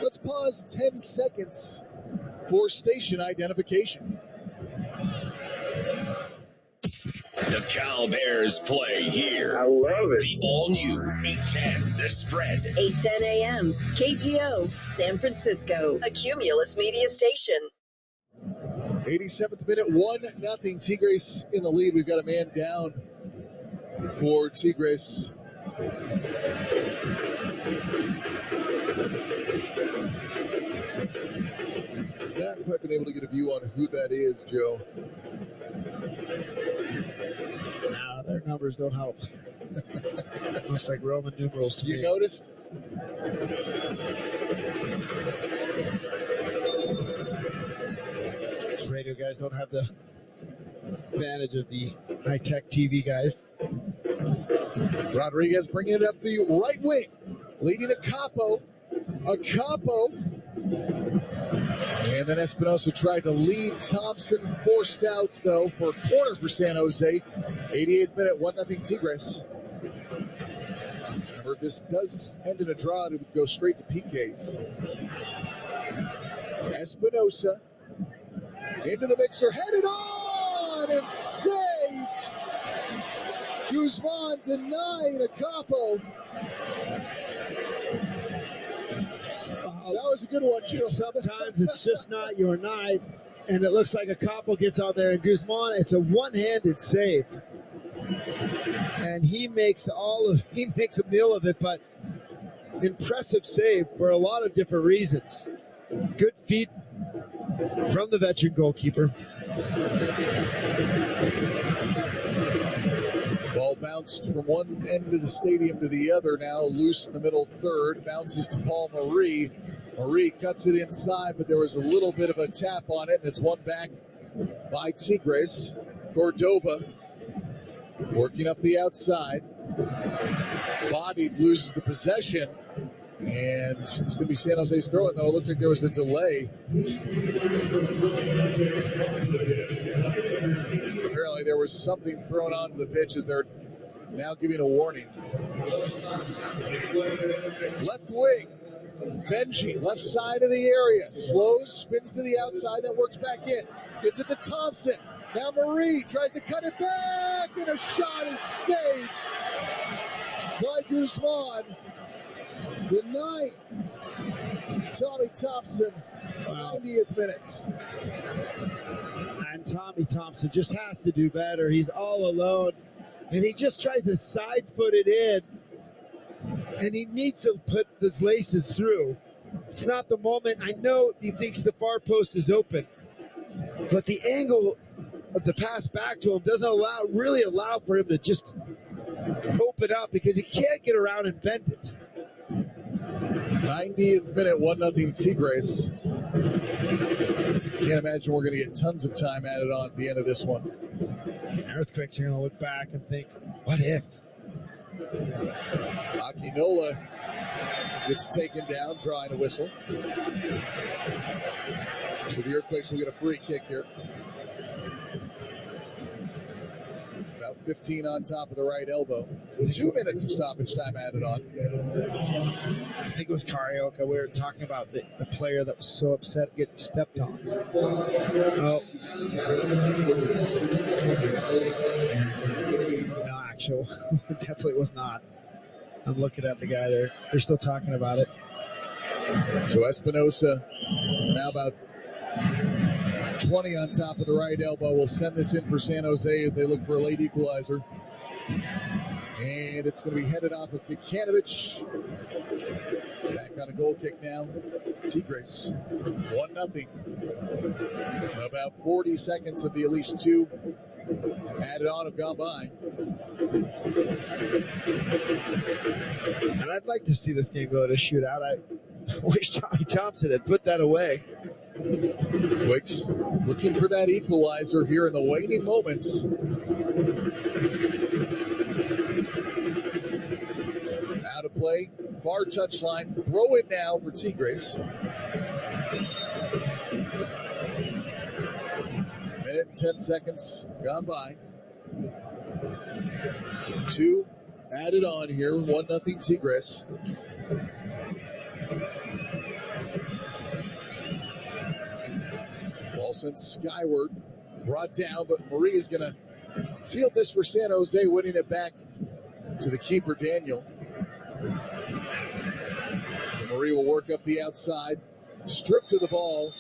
Let's pause 10 seconds for station identification. The Cal Bears play here. I love it. The all-new 810, The Spread. 8:10 a.m. KGO, San Francisco, a Cumulus media station. 87th minute, 1-0 Tigres in the lead. We've got a man down for Tigres. Not quite been able to get a view on who that is, Joe. Nah, their numbers don't help. Looks like Roman numerals to me. You noticed? These radio guys don't have the advantage of the high-tech TV guys. Rodriguez bringing it up the right wing, leading to Capo. And then Espinosa tried to lead Thompson, forced out, though, for a corner for San Jose. 88th minute, 1-0 Tigres. Remember, if this does end in a draw, it would go straight to PKs. Espinosa into the mixer, headed on and saved. Guzman denied a Capo. That was a good one, Joe. Sometimes it's just not your night, and it looks like a Capo gets out there, and Guzman, it's a one-handed save. And he makes a meal of it, but impressive save for a lot of different reasons. Good feet from the veteran goalkeeper. Ball bounced from one end of the stadium to the other now, loose in the middle third, bounces to Paul Marie. Marie cuts it inside, but there was a little bit of a tap on it, and it's won back by Tigres. Cordova working up the outside. Bodied, loses the possession, and it's going to be San Jose's throw it, though. It looked like there was a delay. Apparently there was something thrown onto the pitch as they're now giving a warning. Left wing. Benji, left side of the area. Slows, spins to the outside, then works back in. Gets it to Thompson. Now Marie tries to cut it back, and a shot is saved by Guzman. Denied Tommy Thompson, 90th minute. And Tommy Thompson just has to do better. He's all alone, and he just tries to side foot it in, and he needs to put his laces through. It's not the moment. I know he thinks the far post is open, but the angle of the pass back to him doesn't really allow for him to just open up because he can't get around and bend it. 90th minute, 1-0 Tigres. Can't imagine we're going to get tons of time added on at the end of this one. The Earthquakes are going to look back and think, what if? Akinola gets taken down, drawing a whistle. So the Earthquakes will get a free kick here. About 15 on top of the right elbow. 2 minutes of stoppage time added on. I think it was Carioca. We were talking about the player that was so upset getting stepped on. Oh. No, actually, it definitely was not. I'm looking at the guy there. They're still talking about it. So Espinosa, now about 20 on top of the right elbow, will send this in for San Jose as they look for a late equalizer. And it's going to be headed off of Kikanovich. Back on a goal kick now. Tigres, 1-0. About 40 seconds of the at least two added on have gone by. And I'd like to see this game go to a shootout. I wish Tommy Thompson had put that away. Wicks looking for that equalizer here in the waning moments. Out of play, far touchline, throw it now for Tigres. Minute and 10 seconds gone by. Two added on here, 1-0 Tigres. Ball sent skyward, brought down, but Marie is going to field this for San Jose, winning it back to the keeper, Daniel. And Marie will work up the outside, strip to the ball.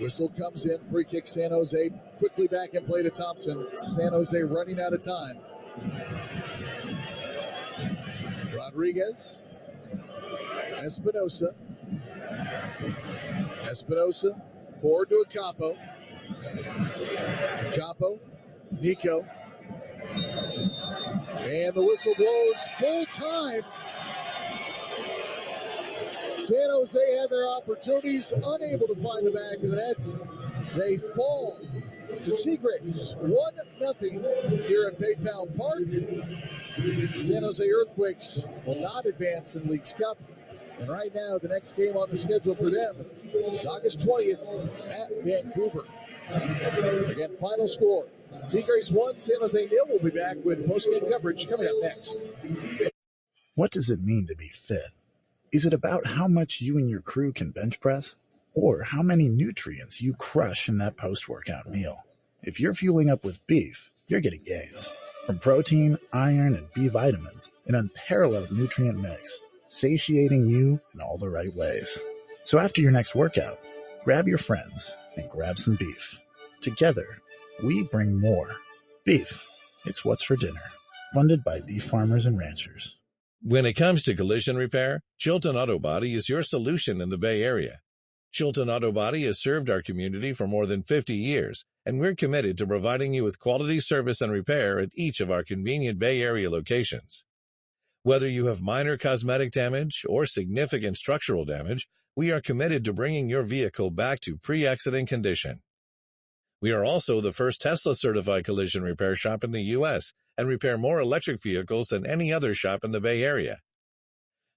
Whistle comes in, free kick San Jose, quickly back in play to Thompson. San Jose running out of time. Rodriguez, Espinosa, forward to Acapo. Nico. And the whistle blows full time. San Jose had their opportunities, unable to find the back of the nets. They fall to Tigres, 1-0 here at PayPal Park. San Jose Earthquakes will not advance in Leagues Cup. And right now, the next game on the schedule for them is August 20th at Vancouver. Again, final score, Tigres 1, San Jose 0. We'll be back with post-game coverage coming up next. What does it mean to be fit? Is it about how much you and your crew can bench press? Or how many nutrients you crush in that post-workout meal? If you're fueling up with beef, you're getting gains. From protein, iron, and B vitamins, an unparalleled nutrient mix, satiating you in all the right ways. So after your next workout, grab your friends and grab some beef. Together, we bring more. Beef, it's what's for dinner. Funded by beef farmers and ranchers. When it comes to collision repair, Chilton Auto Body is your solution in the Bay Area. Chilton Auto Body has served our community for more than 50 years, and we're committed to providing you with quality service and repair at each of our convenient Bay Area locations. Whether you have minor cosmetic damage or significant structural damage, we are committed to bringing your vehicle back to pre-accident condition. We are also the first Tesla-certified collision repair shop in the U.S. and repair more electric vehicles than any other shop in the Bay Area.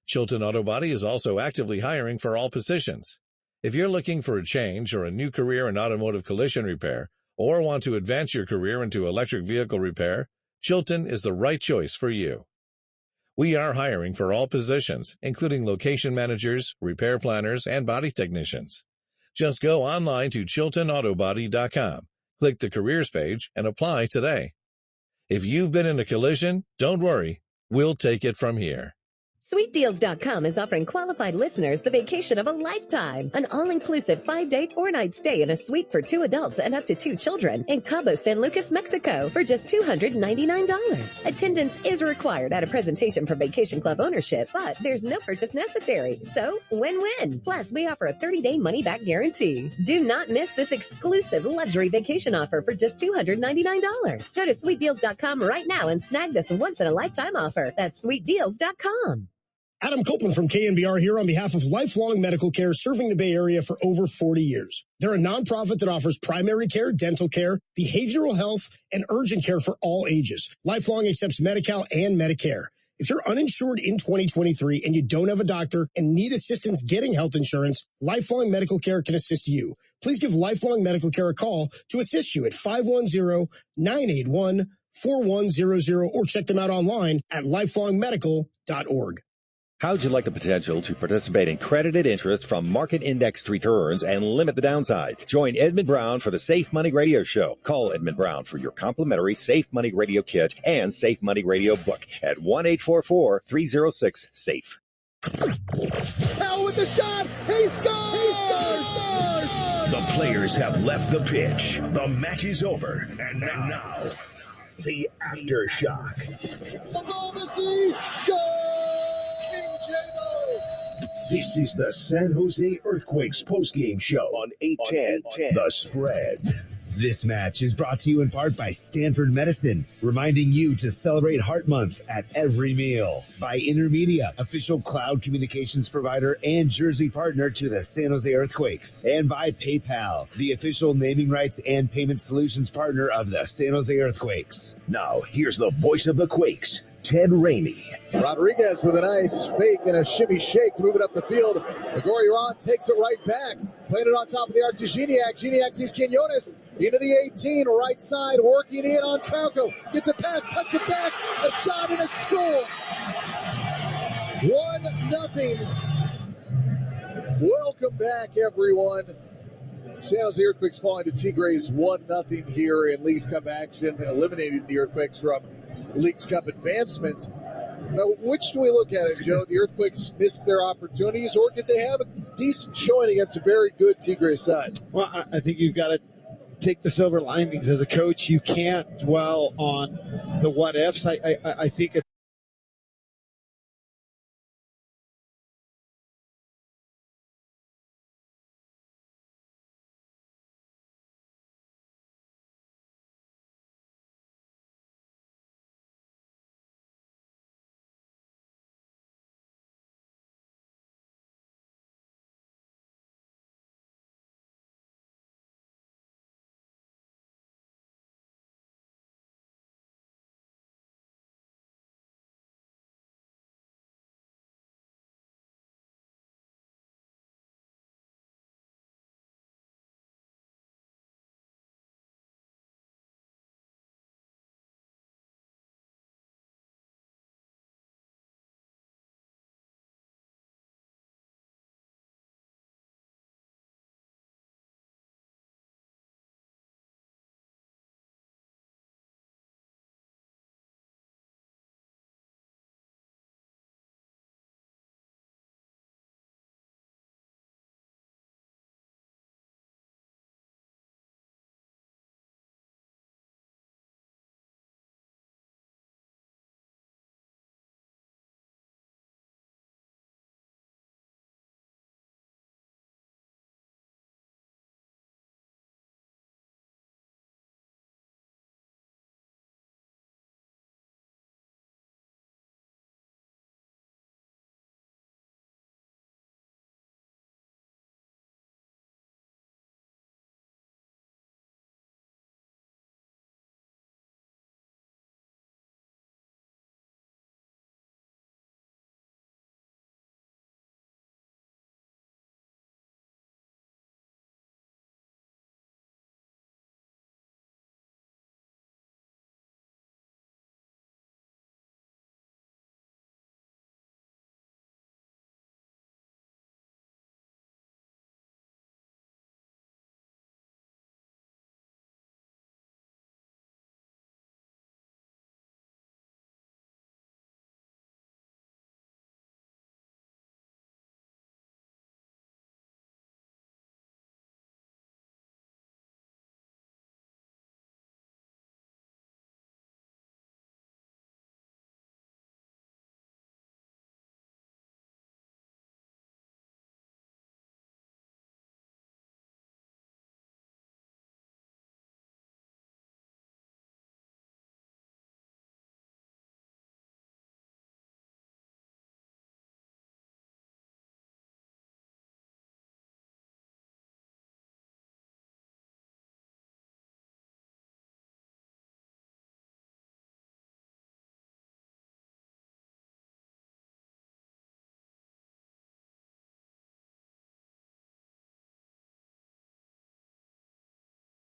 Chilton Auto Body is also actively hiring for all positions. If you're looking for a change or a new career in automotive collision repair, or want to advance your career into electric vehicle repair, Chilton is the right choice for you. We are hiring for all positions, including location managers, repair planners, and body technicians. Just go online to ChiltonAutobody.com, click the careers page, and apply today. If you've been in a collision, don't worry. We'll take it from here. SweetDeals.com is offering qualified listeners the vacation of a lifetime. An all-inclusive 5-day, 4-night stay in a suite for 2 adults and up to 2 children in Cabo San Lucas, Mexico for just $299. Attendance is required at a presentation for Vacation Club ownership, but there's no purchase necessary. So, win-win. Plus, we offer a 30-day money-back guarantee. Do not miss this exclusive luxury vacation offer for just $299. Go to SweetDeals.com right now and snag this once-in-a-lifetime offer. That's SweetDeals.com. Adam Copeland from KNBR here on behalf of Lifelong Medical Care, serving the Bay Area for over 40 years. They're a nonprofit that offers primary care, dental care, behavioral health, and urgent care for all ages. Lifelong accepts Medi-Cal and Medicare. If you're uninsured in 2023 and you don't have a doctor and need assistance getting health insurance, Lifelong Medical Care can assist you. Please give Lifelong Medical Care a call to assist you at 510-981-4100 or check them out online at lifelongmedical.org. How'd you like the potential to participate in credited interest from market-indexed returns and limit the downside? Join Edmund Brown for the Safe Money Radio Show. Call Edmund Brown for your complimentary Safe Money Radio Kit and Safe Money Radio book at 1-844-306-SAFE. Hell with the shot! He scores! The players have left the pitch. The match is over. And now, the aftershock. Diplomacy, goal! This is the San Jose Earthquakes postgame show on 810 The Spread. This match is brought to you in part by Stanford Medicine, reminding you to celebrate Heart Month at every meal. By Intermedia, official cloud communications provider and jersey partner to the San Jose Earthquakes. And by PayPal, the official naming rights and payment solutions partner of the San Jose Earthquakes. Now, here's the voice of the Quakes, Ted Ramey. Rodriguez with a nice fake and a shimmy shake to move it up the field. Gregorian takes it right back. Playing it on top of the arc to Gignac. Gignac sees Quinones into the 18, right side, working in on Trauco. Gets it past, cuts it back. A shot and a score. 1-0. Welcome back, everyone. San Jose Earthquakes falling to Tigres 1-0 here in Leagues Cup action, eliminating the Earthquakes from Leagues Cup advancement. Now, which do we look at it, Joe? The Earthquakes missed their opportunities, or did they have a decent showing against a very good Tigres side? Well, I think you've got to take the silver linings as a coach. You can't dwell on the what ifs. I think